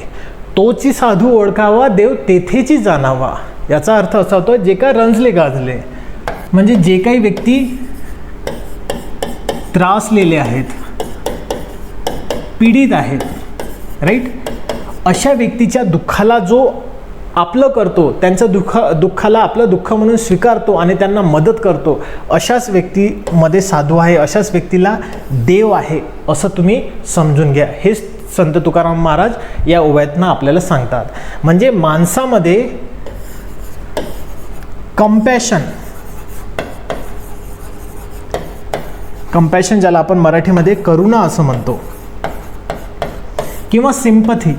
Speaker 1: तोची साधू ओळखावा देव तेथेची जाणावा. याचा अर्थ असा होतो जे का रंजले गांजले म्हणजे जे काही व्यक्ती त्रासलेले आहेत, पीडित आहेत, राईट, अशा व्यक्तीच्या दुःखाला जो आपलं करतो, त्यांचं दुःखाला आपलं दुःख म्हणून स्वीकारतो आणि त्यांना मदत करतो, अशाच व्यक्तीमध्ये साधू आहे, अशाच व्यक्तीला देव आहे असं तुम्ही समजून घ्या. हे संत तुकाराम महाराज या ओव्यातनं आपल्याला सांगतात. म्हणजे माणसामध्ये कंपॅशन ज्याला आपण मराठीमध्ये करुणा असं म्हणतो किंवा सिंपथी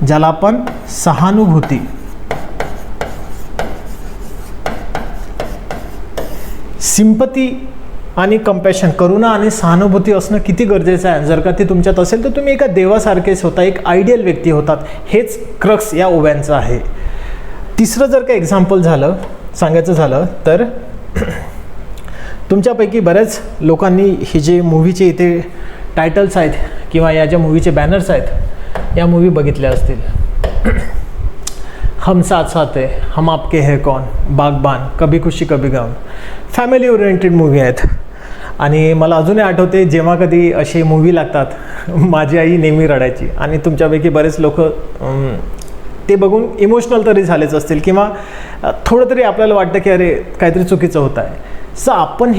Speaker 1: ज्याला आपण सहानुभूती, सिंपथी आणि कंपॅशन, करुणा आणि सहानुभूती असणं किती गरजेचं आहे. जर का ते तुमच्यात असेल तर तुम्ही एका देवासारखेच होता, एक आयडियल व्यक्ती होतात. हेच क्रक्स या ओव्यांचं आहे. तिसरं जर का एक्झाम्पल सांगायचं झालं तर तुमच्यापैकी बऱ्याच लोकांनी हे जे मूवीचे इथे टायटल्स आहेत किंवा या ज्या मूवीचे बॅनर्स आहेत या मूवी बघितल्या असतील. हम साथ साथ है, हम आपके है कौन, बागबान, कभी खुशी कभी गम, फॅमिली ओरिएंटेड मूवी आहेत. आणि मला अजूनही आठवते जेव्हा कधी असे मूवी लागतात माझी आई नेहमी रडायची आणि तुमच्यापैकी बरेच लोक ते बघून इमोशनल तरी झालेच असतील किंवा थोडं तरी आपल्याला वाटतं की अरे काहीतरी चुकीचं होत आहे. सो आपण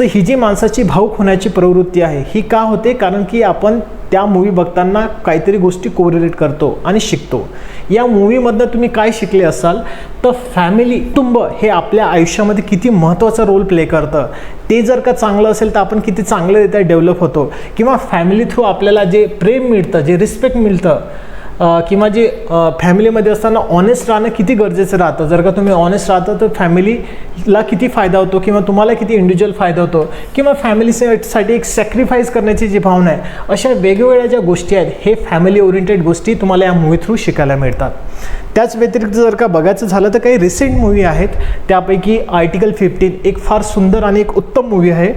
Speaker 1: ही जी माणसाची भावूक होण्याची प्रवृत्ती आहे ही का होते, कारण की आपण त्या मूवी बघताना काहीतरी गोष्टी कोरिलेट करतो आणि शिकतो. या मूवीमधनं तुम्ही काय शिकले असाल तर फॅमिली, कुटुंब हे आपल्या आयुष्यामध्ये किती महत्त्वाचा रोल प्ले करतं. ते जर का चांगलं असेल तर आपण किती चांगल्यारीत्या डेव्हलप होतो, किंवा फॅमिली थ्रू आपल्याला जे प्रेम मिळतं, जे रिस्पेक्ट मिळतं, किंवा जे फॅमिलीमध्ये असताना ऑनेस्ट राहणं किती गरजेचं राहतं. जर का तुम्ही ऑनेस्ट राहता तर फॅमिलीला किती फायदा होतो किंवा तुम्हाला किती इंडिव्हिज्युअल फायदा होतो, किंवा फॅमिलीसाठी एक सॅक्रिफाईस करण्याची जी भावना आहे, अशा वेगवेगळ्या ज्या गोष्टी आहेत हे फॅमिली ओरिएंटेड गोष्टी तुम्हाला या मूवी थ्रू शिकायला मिळतात. त्याच व्यतिरिक्त जर का बघायचं झालं तर काही रिसेंट मूवी आहेत, त्यापैकी आर्टिकल 15 एक फार सुंदर आणि एक उत्तम मूवी आहे.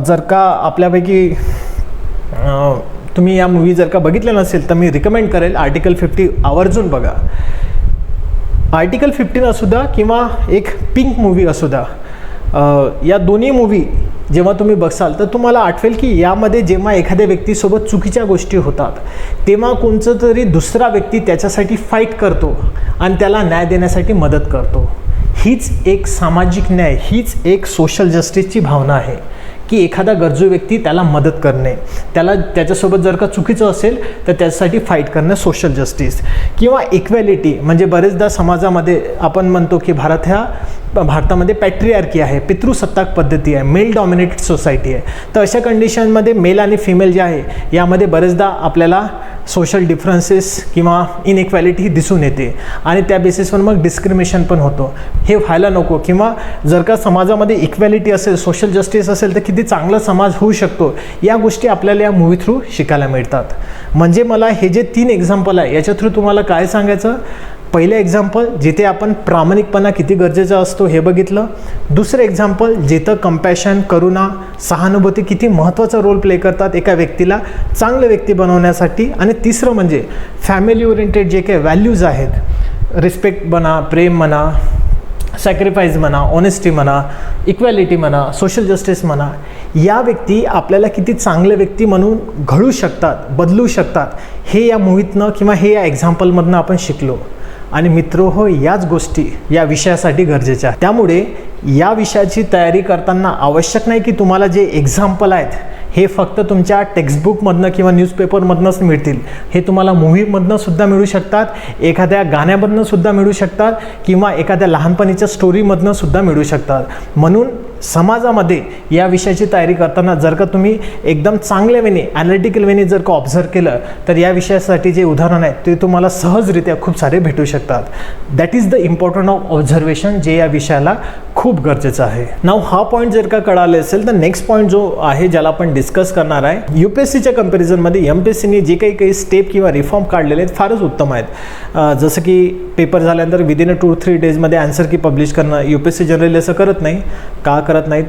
Speaker 1: जर का आपल्यापैकी तुम्ही या मूवी जर का बघितलं नसेल तर मी रिकमेंड करेल आर्टिकल 50 आवर्जून बघा. आर्टिकल 15 असू द्या किंवा एक पिंक मूवी असू द्या, या दोन्ही मूवी जेव्हा तुम्ही बघसाल तर तुम्हाला आठवेल की यामध्ये जेव्हा एखाद्या व्यक्तीसोबत चुकीच्या गोष्टी होतात तेव्हा कोणचं तरी दुसरा व्यक्ती त्याच्यासाठी फाईट करतो आणि त्याला न्याय देण्यासाठी मदत करतो. हीच एक सामाजिक न्याय, हीच एक सोशल जस्टिसची भावना आहे की एखादा गरजू व्यक्ती त्याला मदत करणे, त्याच्यासोबत जर का चुकीचं असेल तर त्याच्यासाठी फाईट करणं सोशल जस्टिस. किंवा इक्वॅलिटी, म्हणजे बरेचदा समाजामध्ये आपण म्हणतो की भारतामध्ये पॅट्रियार्की आहे, पितृसत्ताक पद्धती आहे, मेल डॉमिनेटेड सोसायटी आहे. तर अशा कंडिशनमध्ये मेल आणि फिमेल जे आहे यामध्ये बरेचदा आपल्याला सोशल डिफरन्सेस किंवा इनइक्वॅलिटी ही दिसून येते आणि त्या बेसिसवर मग डिस्क्रिमिनेशन पण होतो. हे व्हायला नको. किंवा जर का समाजामध्ये इक्वॅलिटी असेल, सोशल जस्टिस असेल तर किती चांगला समाज होऊ शकतो, या गोष्टी आपल्याला या मूवी थ्रू शिकायला मिळतात. म्हणजे मला हे जे 3 एक्झाम्पल आहे याच्या थ्रू तुम्हाला काय सांगायचं, पहिलं एक्झाम्पल जिथे आपण प्रामाणिकपणा किती गरजेचा असतो हे बघितलं. दुसरं एक्झाम्पल जिथं कंपॅशन, करुणा, सहानुभूती किती महत्त्वाचा रोल प्ले करतात एका व्यक्तीला चांगलं व्यक्ती बनवण्यासाठी. आणि तिसरं म्हणजे फॅमिली ओरिएंटेड जे काही व्हॅल्यूज आहेत, रिस्पेक्ट म्हणा, प्रेम म्हणा, सॅक्रिफाईस म्हणा, ऑनेस्टी म्हणा, इक्वॅलिटी म्हणा, सोशल जस्टिस म्हणा, या व्यक्ती आपल्याला किती चांगले व्यक्ती म्हणून घडू शकतात, बदलू शकतात, हे या मूवीतनं किंवा हे या एक्झाम्पलमधनं आपण शिकलो. आणि मित्रहो, याच गोष्टी या विषयासाठी गरजेच्या आहेत. त्यामुळे या विषयाची तयारी करताना आवश्यक नाही की तुम्हाला जे एक्झाम्पल आहेत हे फक्त तुमच्या टेक्स्टबुकमधनं किंवा न्यूजपेपरमधनंच मिळतील. हे तुम्हाला मूव्हीमधनं सुद्धा मिळू शकतात, एखाद्या गाण्यामधनं सुद्धा मिळू शकतात, किंवा एखाद्या लहानपणीच्या स्टोरीमधनं सुद्धा मिळू शकतात. म्हणून समाजामध्ये या विषयाची तयारी करताना जर का तुम्ही एकदम चांगल्या वेने, ॲनालिटिकल वेने जर का ऑब्झर्व केलं तर या विषयासाठी जे उदाहरण आहेत ते तुम्हाला सहजरित्या खूप सारे भेटू शकतात. That is the important of observation, जे या विषयाला खूप गरजेचं आहे. नाव हा पॉईंट जर का कळाले असेल तर नेक्स्ट पॉईंट जो आहे ज्याला आपण डिस्कस करणार आहे, UPSCच्या कंपॅरिझनमध्ये MPSCने जे काही स्टेप किंवा रिफॉर्म काढलेले आहेत फारच उत्तम आहेत. जसं की पेपर झाल्यानंतर विदिन 2-3 डेजमध्ये आन्सर की पब्लिश करणं, UPSC जनरली असं करत नाही. का करत नाहीत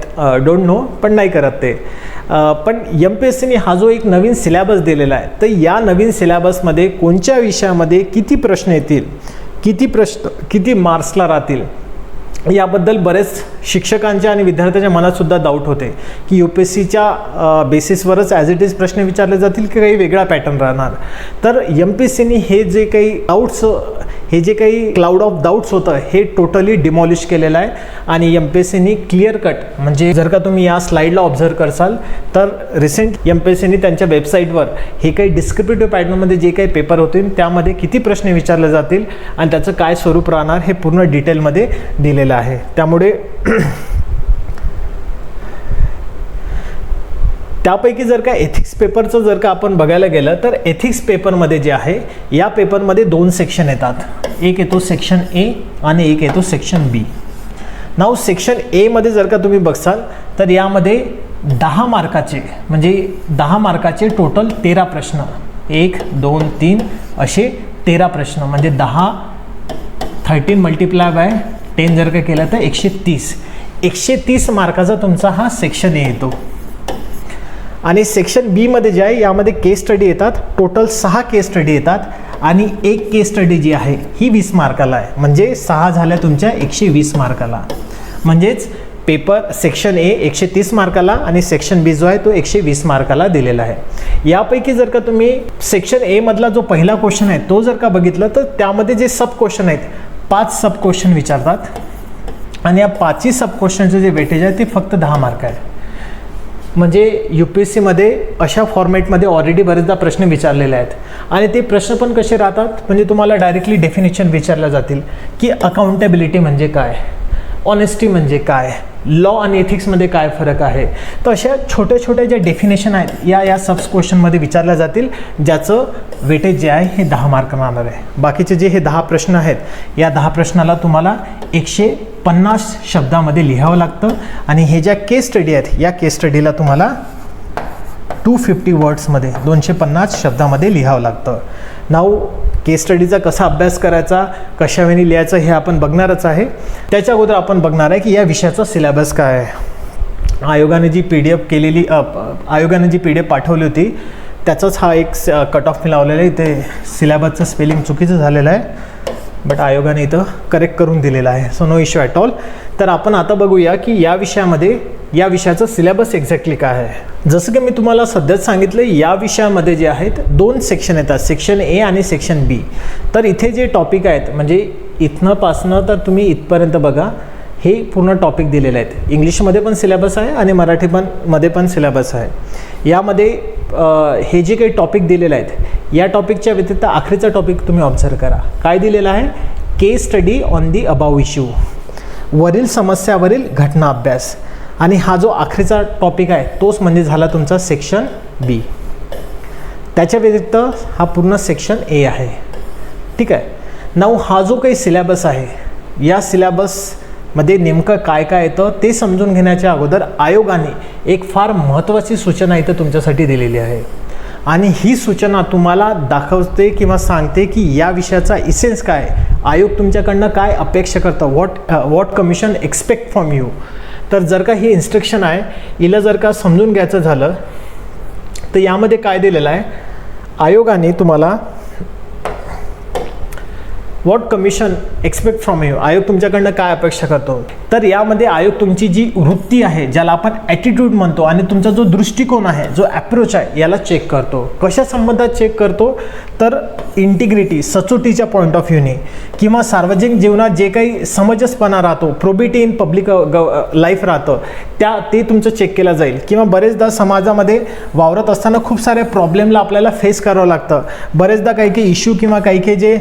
Speaker 1: डोंट नो, पण नाही करत ते. पण MPSCने हा जो एक नवीन सिलेबस दिलेला आहे, तर या नवीन सिलेबसमध्ये कोणत्या विषयामध्ये किती प्रश्न येतील, किती मार्क्सला राहतील, याबद्दल बरेच शिक्षकांच्या आणि विद्यार्थ्यांच्या मनातसुद्धा डाऊट होते की UPSCच्या बेसिसवरच ॲज इट इज प्रश्न विचारले जातील की काही वेगळा पॅटर्न राहणार. तर MPSCने हे जे काही क्लाउड ऑफ डाऊट्स होतं हे टोटली डिमॉलिश केलेलं आहे. आणि MPSCने क्लिअर कट, म्हणजे जर का तुम्ही या स्लाईडला ऑब्झर्व करसाल तर रिसेंट MPSCने त्यांच्या वेबसाईटवर हे काही डिस्क्रिप्टिव्ह पॅटर्नमध्ये जे काही पेपर होतील त्यामध्ये किती प्रश्न विचारले जातील आणि त्याचं काय स्वरूप राहणार हे पूर्ण डिटेलमध्ये दिलेलं आहे. त्यामुळे त्यापैकी जर का एथिक्स पेपरचं जर का आपण बघायला गेलं तर एथिक्स पेपरमध्ये जे आहे, या पेपरमध्ये 2 सेक्शन येतात. एक येतो सेक्शन A आणि एक येतो section B. Now section A मध्ये जर का तुम्ही बघसाल तर यामध्ये 10 मार्काचे, म्हणजे 10 मार्काचे टोटल 13 प्रश्न, 1, 2, 3 असे 13 प्रश्न, म्हणजे 13 मल्टिप्लाय बाय 10 जर का केलं तर 130 मार्काचा तुमचा हा सेक्शन A येतो. आणि सेक्शन B मध्ये जे आहे यामध्ये केस स्टडी येतात, टोटल 6 केस स्टडी येतात आणि एक केस स्टडी जी आहे ही 20 मार्काला आहे, म्हणजे 6 झाल्या तुमच्या 120 मार्काला. म्हणजेच पेपर सेक्शन ए 130 मार्काला आणि सेक्शन बी जो आहे तो 120 मार्काला दिलेला आहे. यापैकी जर का तुम्ही सेक्शन ए मधला जो पहिला क्वेश्चन आहे तो जर का बघितलं तर त्यामध्ये जे सब क्वेश्चन आहेत 5 सब क्वेश्चन विचारतात आणि या 5ही सब क्वेश्चनचे जे वेटेज आहे ते फक्त 10 मार्क आहे. म्हणजे UPSCमध्ये अशा फॉर्मॅटमध्ये ऑलरेडी बरेचदा प्रश्न विचारलेले आहेत आणि ते प्रश्न पण कसे राहतात म्हणजे तुम्हाला डायरेक्टली डेफिनेशन विचारल्या जातील की अकाउंटेबिलिटी म्हणजे काय, ऑनेस्टी म्हणजे काय, लॉ आणि एथिक्समध्ये काय फरक आहे. तर अशा छोट्या छोट्या ज्या डेफिनेशन आहेत या सब क्वेश्चनमध्ये विचारल्या जातील, ज्याचं वेटेज जे आहे हे 10 मार्क राहणार आहे. बाकीचे जे हे 10 प्रश्न आहेत या 10 प्रश्नाला तुम्हाला 150 शब्दामध्ये लिहावं लागतं आणि हे ज्या केस स्टडी आहेत या केस स्टडीला तुम्हाला 250 वर्ड्समध्ये 250 शब्दामध्ये लिहावं लागतं. नाव केस स्टडीचा कसा अभ्यास करायचा, कशावेळी लिहायचं हे आपण बघणारच आहे. त्याच्या अगोदर आपण बघणार आहे की या विषयाचा सिलेबस काय आहे. आयोगाने जी PDF पाठवली होती त्याचाच हा एक कट ऑफ मी लावलेला आहे. इथे सिलेबसचं स्पेलिंग चुकीचं झालेलं आहे, बट आयोगाने इथं करेक्ट करून दिलेलं आहे. So no issue at all. तर आपण आता बघूया की या विषयाचं सिलेबस एक्झॅक्टली काय आहे. जसं की मी तुम्हाला सध्याच सांगितलं या विषयामध्ये जे आहेत 2 सेक्शन येतात, सेक्शन ए आणि सेक्शन बी. तर इथे जे टॉपिक आहेत म्हणजे इथनंपासनं तर तुम्ही इथपर्यंत बघा हे पूर्ण टॉपिक दिलेले आहेत. इंग्लिशमध्ये पण सिलेबस आहे आणि मराठीमध्ये पण सिलेबस आहे. यामध्ये हे जे काही टॉपिक दिलेले आहेत या टॉपिकच्या व्यतिरिक्त आखरीचा टॉपिक तुम्ही ऑब्झर्व करा. काय दिलेला आहे, case study on the above issue, वरील समस्यावरील घटना अभ्यास. आणि हा जो आखरीचा टॉपिक आहे तोच म्हणजे झाला तुमचा सेक्शन बी. त्याच्या व्यतिरिक्त हा पूर्ण सेक्शन ए आहे. ठीक आहे. नाऊ हा जो काही सिलेबस आहे या सिलेबसमध्ये नेमकं काय काय येतं ते समजून घेण्याच्या अगोदर आयोगाने एक फार महत्त्वाची सूचना इथं तुमच्यासाठी दिलेली आहे आणि ही सूचना तुम्हाला दाखवते किंवा सांगते की या विषयाचा इसेन्स काय, आयोग तुमच्याकडनं काय अपेक्षा करतं, what commission expect from you. तर जर का ही इन्स्ट्रक्शन आहे हिला जर का समजून घ्यायचं झालं तर यामध्ये काय दिलेलं आहे, आयोगाने तुम्हाला what commission expect from you, आयोग तुमच्याकडनं काय अपेक्षा करतो. तर यामध्ये आयोग तुमची जी वृत्ती आहे ज्याला आपण ॲटिट्यूड म्हणतो आणि तुमचा जो दृष्टिकोन आहे, जो ॲप्रोच आहे याला चेक करतो. कशा संबंधात चेक करतो तर इंटिग्रिटी, सचोटीच्या पॉईंट ऑफ व्ह्यूने किंवा सार्वजनिक जीवनात जे काही समंजसपणा राहतो, प्रोबिटी इन पब्लिक लाईफ राहतं ते तुमचं चेक केलं जाईल. किंवा बरेचदा समाजामध्ये वावरत असताना खूप साऱ्या प्रॉब्लेमला आपल्याला फेस करावं लागतं. बरेचदा काही इश्यू किंवा काही जे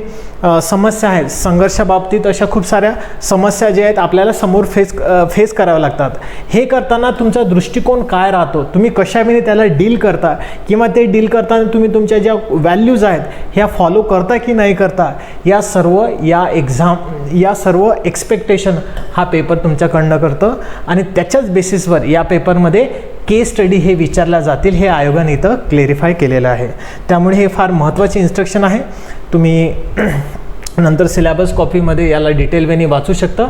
Speaker 1: समस्या आहेत संघर्षाबाबतीत अशा खूप साऱ्या समस्या ज्या आहेत आपल्याला समोर फेस कराव्या लागतात. हे करताना तुमचा दृष्टिकोन काय राहतो, तुम्ही कशावेळी त्याला डील करता किंवा ते डील करताना तुम्ही तुमच्या ज्या व्हॅल्यूज आहेत ह्या फॉलो करता की नाही करता, या सर्व एक्सपेक्टेशन हा पेपर तुमच्याकडनं करतं आणि त्याच्याच बेसिसवर या पेपरमध्ये केस स्टडी हे विचारल्या जातील हे आयोगाने इथं क्लेरिफाय केलेलं आहे. त्यामुळे हे फार महत्त्वाचे इन्स्ट्रक्शन आहे. तुम्ही नंतर सिलेबस कॉपीमध्ये याला डिटेल वेनी वाचू शकता.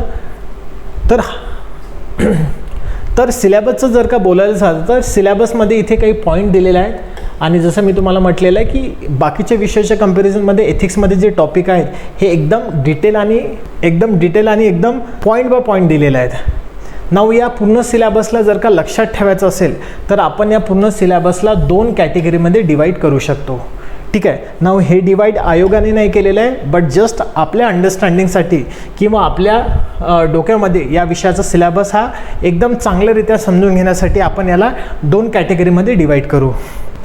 Speaker 1: तर सिलेबसचं जर का बोलायला झालं तर सिलेबसमध्ये इथे काही पॉईंट दिलेले आहेत आणि जसं मी तुम्हाला म्हटलेलं आहे की बाकीच्या विषयाच्या कंपॅरिझनमध्ये एथिक्समध्ये जे टॉपिक आहेत हे एकदम डिटेल आणि एकदम पॉईंट बाय पॉईंट दिलेले आहेत. नाव या पूर्ण सिलेबसला जर का लक्षात ठेवायचं असेल तर आपण या पूर्ण सिलेबसला 2 कॅटेगरीमध्ये डिवाईड करू शकतो. ठीक आहे. नाव हे डिवाईड आयोगाने नाही केलेलं आहे, बट जस्ट आपल्या अंडरस्टँडिंगसाठी किंवा आपल्या डोक्यामध्ये या विषयाचा सिलेबस हा एकदम चांगल्यारीत्या समजून घेण्यासाठी आपण याला 2 कॅटेगरीमध्ये डिवाईड करू.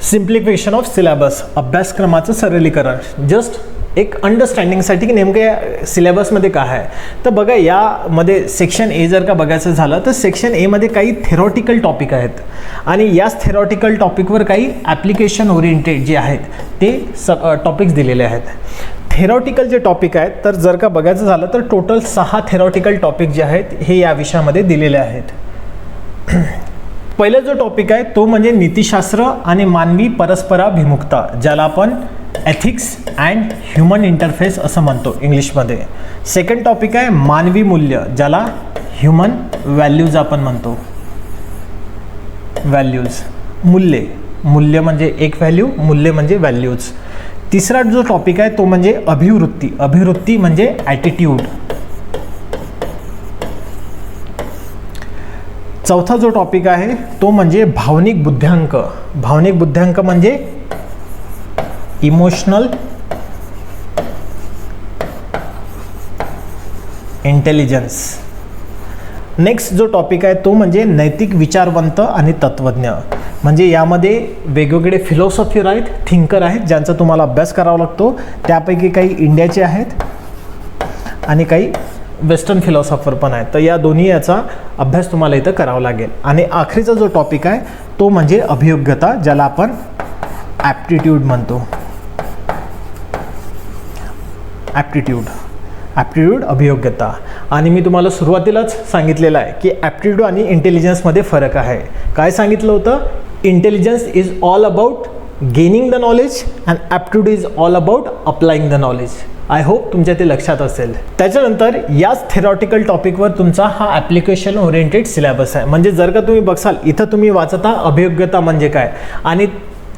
Speaker 1: सिम्प्लिफिकेशन ऑफ सिलेबस, अभ्यासक्रमाचं सरलीकरण, जस्ट एक अंडरस्टँडिंगसाठी की नेमकं या सिलेबसमध्ये काय आहे. तर बघा यामध्ये सेक्शन ए जर का बघायचं झालं तर सेक्शन एमध्ये काही थेरॉटिकल टॉपिक आहेत आणि याच थेरॉटिकल टॉपिकवर काही ॲप्लिकेशन ओरिएंटेड जे आहेत ते टॉपिक्स दिलेले आहेत. थेरॉटिकल जे टॉपिक आहेत तर जर का बघायचं झालं तर टोटल 6 थेरॉटिकल टॉपिक जे आहेत हे या विषयामध्ये दिलेले आहेत. पहिला जो टॉपिक आहे तो म्हणजे नीतिशास्त्र आणि मानवी परस्पराभिमुखता, ज्याला आपण एथिक्स अँड ह्युमन इंटरफेस असं म्हणतो इंग्लिशमध्ये. सेकंड टॉपिक आहे मानवी मूल्य, ज्याला ह्युमन व्हॅल्यूज आपण म्हणतो. व्हॅल्यूज, मूल्य म्हणजे एक व्हॅल्यू, मूल्य म्हणजे व्हॅल्यूज. तिसरा जो टॉपिक आहे तो म्हणजे अभिवृत्ती म्हणजे ॲटिट्यूड. चौथा जो टॉपिक आहे तो म्हणजे भावनिक बुद्ध्यांक. भावनिक बुद्ध्यांक म्हणजे इमोशनल इंटेलिजन्स. नेक्स्ट जो टॉपिक आहे तो म्हणजे नैतिक विचारवंत आणि तत्त्वज्ञ. म्हणजे यामध्ये वेगवेगळे फिलॉसॉफर आहेत, थिंकर आहेत, ज्यांचा तुम्हाला अभ्यास करावा लागतो. त्यापैकी काही इंडियाचे आहेत आणि काही वेस्टर्न फिलॉसॉफर पण आहेत. तर या दोन्ही याचा अभ्यास तुम्हाला इथं करावा लागेल. आणि आखरीचा जो टॉपिक आहे तो म्हणजे अभियोग्यता, ज्याला आपण ॲप्टिट्यूड म्हणतो. ॲप्टिट्यूड अभियोग्यता. आणि मी तुम्हाला सुरुवातीलाच सांगितलेलं आहे की ॲप्टिट्यूड आणि इंटेलिजन्समध्ये फरक आहे. काय सांगितलं होतं? Intelligence is all about gaining the knowledge and aptitude is all about applying the knowledge. I hope तुमच्या ते लक्षात असेल. त्याच्यानंतर याच थेरॉटिकल टॉपिकवर तुमचा हा ॲप्लिकेशन ओरिएंटेड सिलेबस आहे. म्हणजे जर का तुम्ही बघसाल इथं तुम्ही वाचता अभियोग्यता म्हणजे काय, आणि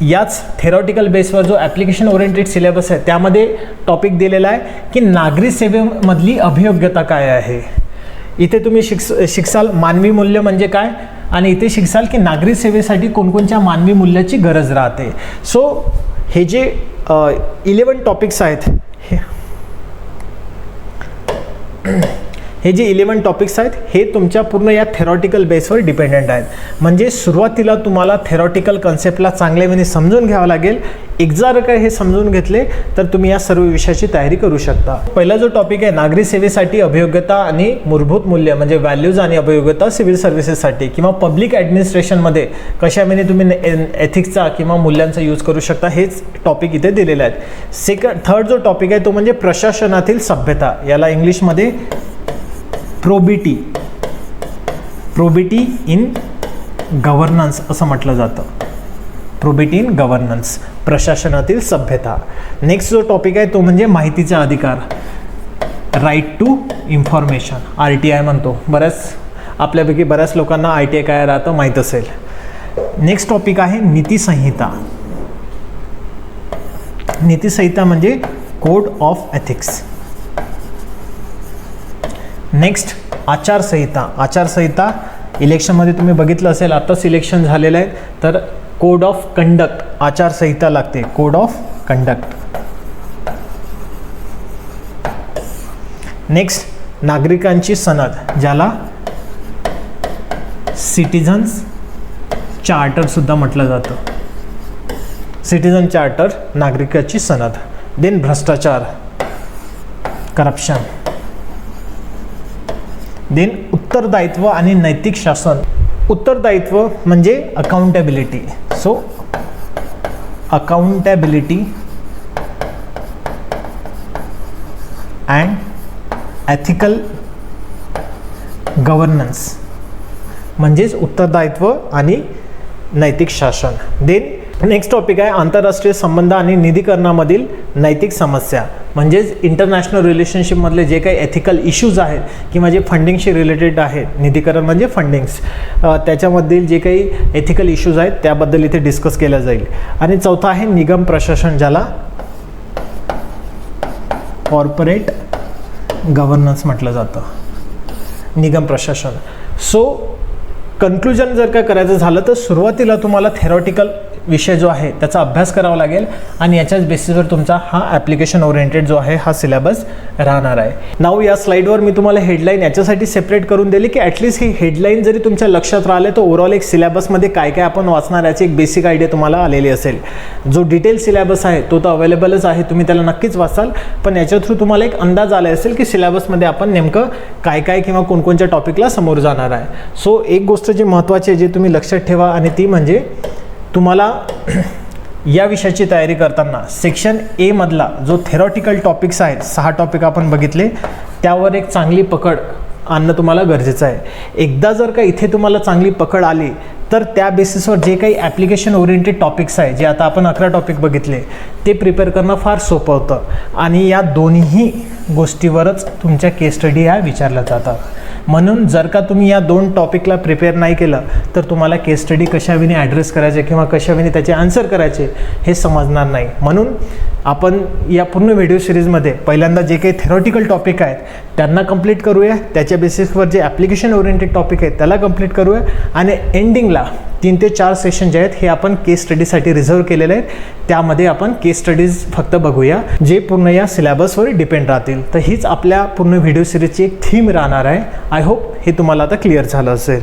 Speaker 1: याच थेरॉटिकल बेसवर जो ॲप्लिकेशन ओरिएंटेड सिलेबस आहे त्यामध्ये टॉपिक दिलेला आहे की नागरी सेवेमधली अभियोग्यता काय आहे. इथे तुम्ही शिकसाल मानवी मूल्य म्हणजे काय, आणि इथे शिकसाल की नागरी सेवेसाठी कोणकोणत्या मानवी मूल्याची गरज राहते. सो हे जे 11 टॉपिक्स आहेत, हे जे 11 टॉपिक्स आहेत हे तुमच्या पूर्ण या थेरॉटिकल बेसवर डिपेंडंट आहेत. म्हणजे सुरुवातीला तुम्हाला थेरॉटिकल कन्सेप्टला चांगल्यापणे समजून घ्यावं लागेल. एकदा जर का हे समजून घेतले तर तुम्ही या सर्व विषयाची तयारी करू शकता. पहिला जो टॉपिक आहे नागरी सेवेसाठी अभियोग्यता आणि मूलभूत मूल्य म्हणजे व्हॅल्यूज आणि अभियोग्यता सिव्हिल सर्व्हिसेससाठी किंवा पब्लिक ॲडमिनिस्ट्रेशनमध्ये कशाने तुम्ही एथिक्सचा किंवा मूल्यांचा यूज करू शकता, हेच टॉपिक इथे दिलेले आहेत. थर्ड जो टॉपिक आहे तो म्हणजे प्रशासनातील सभ्यता. याला इंग्लिशमध्ये प्रोबिटी इन गव्हर्नन्स असं म्हटलं जातं. प्रोबिटी इन गव्हर्नन्स, प्रशासनातील सभ्यता. नेक्स्ट जो टॉपिक आहे तो म्हणजे माहितीचा अधिकार, राईट टू इन्फॉर्मेशन, RTI म्हणतो. आपल्यापैकी बऱ्याच लोकांना RTI काय राहतं माहीत असेल. नेक्स्ट टॉपिक आहे नीतिसंहिता. नीतिसंहिता म्हणजे कोड ऑफ एथिक्स. नेक्स्ट आचारसंहिता. आचारसंहिता इलेक्शनमध्ये तुम्ही बघितलं असेल, आत्ताच इलेक्शन झालेलं आहे तर कोड ऑफ कंडक्ट, आचारसंहिता लागते, कोड ऑफ कंडक्ट. नेक्स्ट नागरिकांची सनद, ज्याला सिटिझन्स चार्टर सुद्धा म्हटलं जातं. सिटिझन चार्टर, नागरिकाची सनद. देन भ्रष्टाचार, करप्शन. देन उत्तरदायित्व आणि नैतिक शासन. उत्तरदायित्व म्हणजे accountability. So accountability and ethical governance म्हणजेच उत्तरदायित्व आणि नैतिक शासन. देन नेक्स्ट टॉपिक आहे आंतरराष्ट्रीय संबंध आणि निधीकरणामधील नैतिक समस्या. म्हणजेच इंटरनॅशनल रिलेशनशिपमधले जे काही एथिकल इश्यूज आहेत किंवा जे फंडिंगशी रिलेटेड आहेत, निधीकरण म्हणजे फंडिंग्स, त्याच्यामधील जे काही एथिकल इश्यूज आहेत त्याबद्दल इथे डिस्कस केलं जाईल. आणि चौथा आहे निगम प्रशासन, ज्याला कॉर्पोरेट गव्हर्नन्स म्हटलं जातं, निगम प्रशासन. सो कन्क्लुजन जर का करायचं झालं तर सुरुवातीला तुम्हाला थेरॉटिकल विषय जो आहे त्याचा अभ्यास करावा लागेल आणि याच्याच बेसिसवर तुमचा हा ॲप्लिकेशन ओरिएंटेड जो आहे हा सिलेबस राहणार आहे. नाव या स्लाईडवर मी तुम्हाला हेडलाईन याच्यासाठी सेपरेट करून दिली की ॲटलिस्ट ही हेडलाईन जरी तुमच्या लक्षात राहिले तर ओव्हरऑल एक सिलेबसमध्ये काय काय आपण वाचणार याची एक बेसिक आयडिया तुम्हाला आलेली असेल. जो डिटेल सिलेबस आहे तो तर अवेलेबलच आहे, तुम्ही त्याला नक्कीच वाचाल, पण याच्या थ्रू तुम्हाला एक अंदाज आला असेल की सिलेबसमध्ये आपण नेमकं काय काय किंवा कोणकोणत्या टॉपिकला समोर जाणार आहे. सो एक गोष्ट जी महत्त्वाची आहे जे तुम्ही लक्षात ठेवा आणि ती म्हणजे तुम्हाला या विषयाची तयारी करताना सेक्शन ए मधला जो थेरॉटिकल टॉपिक्स आहेत, 6 टॉपिक आपण बघितले, त्यावर एक चांगली पकड आणणं तुम्हाला गरजेचं आहे. एकदा जर का इथे तुम्हाला चांगली पकड आली तर त्या बेसिसवर जे काही ॲप्लिकेशन ओरिएंटेड टॉपिक्स आहे, जे आता आपण 11 टॉपिक बघितले, ते प्रिपेअर करणं फार सोपं होतं. आणि या दोन्ही गोष्टीवरच तुमच्या केस स्टडी ह्या विचारल्या जातात. म्हणून जर का तुम्ही या 2 टॉपिकला प्रिपेअर नाही केलं तर तुम्हाला केस स्टडी कशाविनी ॲड्रेस करायचे किंवा कशाविनी त्याचे आन्सर करायचे हे समजणार नाही. म्हणून आपण या पूर्ण व्हिडिओ सिरीजमध्ये पहिल्यांदा जे काही थेरॉटिकल टॉपिक आहेत त्यांना कंप्लीट करूया, त्याच्या बेसिसवर जे ॲप्लिकेशन ओरिएंटेड टॉपिक आहेत त्याला कंप्लीट करूया आणि एंडिंगला 3 ते 4 सेशन जे आहेत हे आपण केस स्टडीसाठी रिझर्व केलेले आहेत. त्यामध्ये आपण केस स्टडीज फक्त बघूया जे पूर्ण या सिलेबसवर डिपेंड राहतील. तर हीच आपल्या पूर्ण व्हिडिओ सिरीजची एक थीम राहणार आहे. आय होप हे तुम्हाला आता क्लिअर झालं असेल.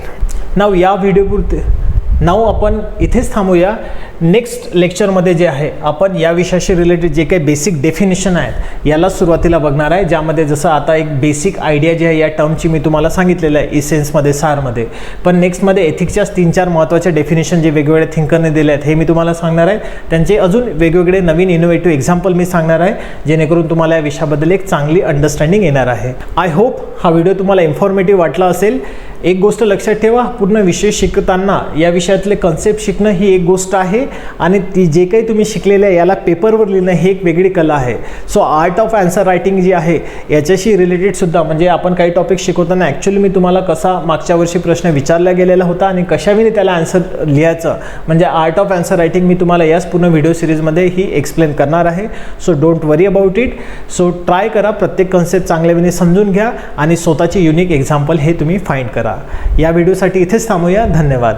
Speaker 1: नाव आपण इथेच थांबूया. नेक्स्ट लेक्चरमध्ये जे आहे आपण या विषयाशी रिलेटेड जे काही बेसिक डेफिनेशन आहेत याला सुरुवातीला बघणार आहे, ज्यामध्ये जसं आता एक बेसिक आयडिया जी आहे या टर्मची मी तुम्हाला सांगितलेलं आहे इसेन्समध्ये, सारमध्ये. पण नेक्स्टमध्ये एथिक्सच्याच 3-4 महत्त्वाचे डेफिनेशन जे वेगवेगळ्या थिंकरने दिले आहेत हे मी तुम्हाला सांगणार आहे. त्यांचे अजून वेगवेगळे नवीन इनोव्हेटिव्ह एक्झाम्पल मी सांगणार आहे, जेणेकरून तुम्हाला या विषयाबद्दल एक चांगली अंडरस्टँडिंग येणार आहे. आय होप हा व्हिडिओ तुम्हाला इन्फॉर्मेटिव्ह वाटला असेल. एक गोष्ट लक्षात ठेवा, पूर्ण विषय शिकताना या विषयातले कन्सेप्ट शिकणं ही एक गोष्ट आहे आणि ती जे काही तुम्ही शिकलेलं आहे याला पेपरवर लिहिणं ही एक वेगळी कला आहे. So art of answer writing जी आहे याच्याशी रिलेटेड सुद्धा, म्हणजे आपण काही टॉपिक शिकवताना ॲक्च्युली मी तुम्हाला कसा मागच्या वर्षी प्रश्न विचारला गेलेला होता आणि कशाविने त्याला आन्सर लिहायचं, म्हणजे आर्ट ऑफ आन्सर रायटिंग मी तुम्हाला याच पूर्ण व्हिडिओ सिरीजमध्ये ही एक्सप्लेन करणार आहे. So don't worry about it. So try करा, प्रत्येक कन्सेप्ट चांगल्याने समजून घ्या आणि स्वतःची युनिक एक्झाम्पल हे तुम्ही फाइंड करा. या व्हिडिओसाठी इथेच थांबूया. धन्यवाद.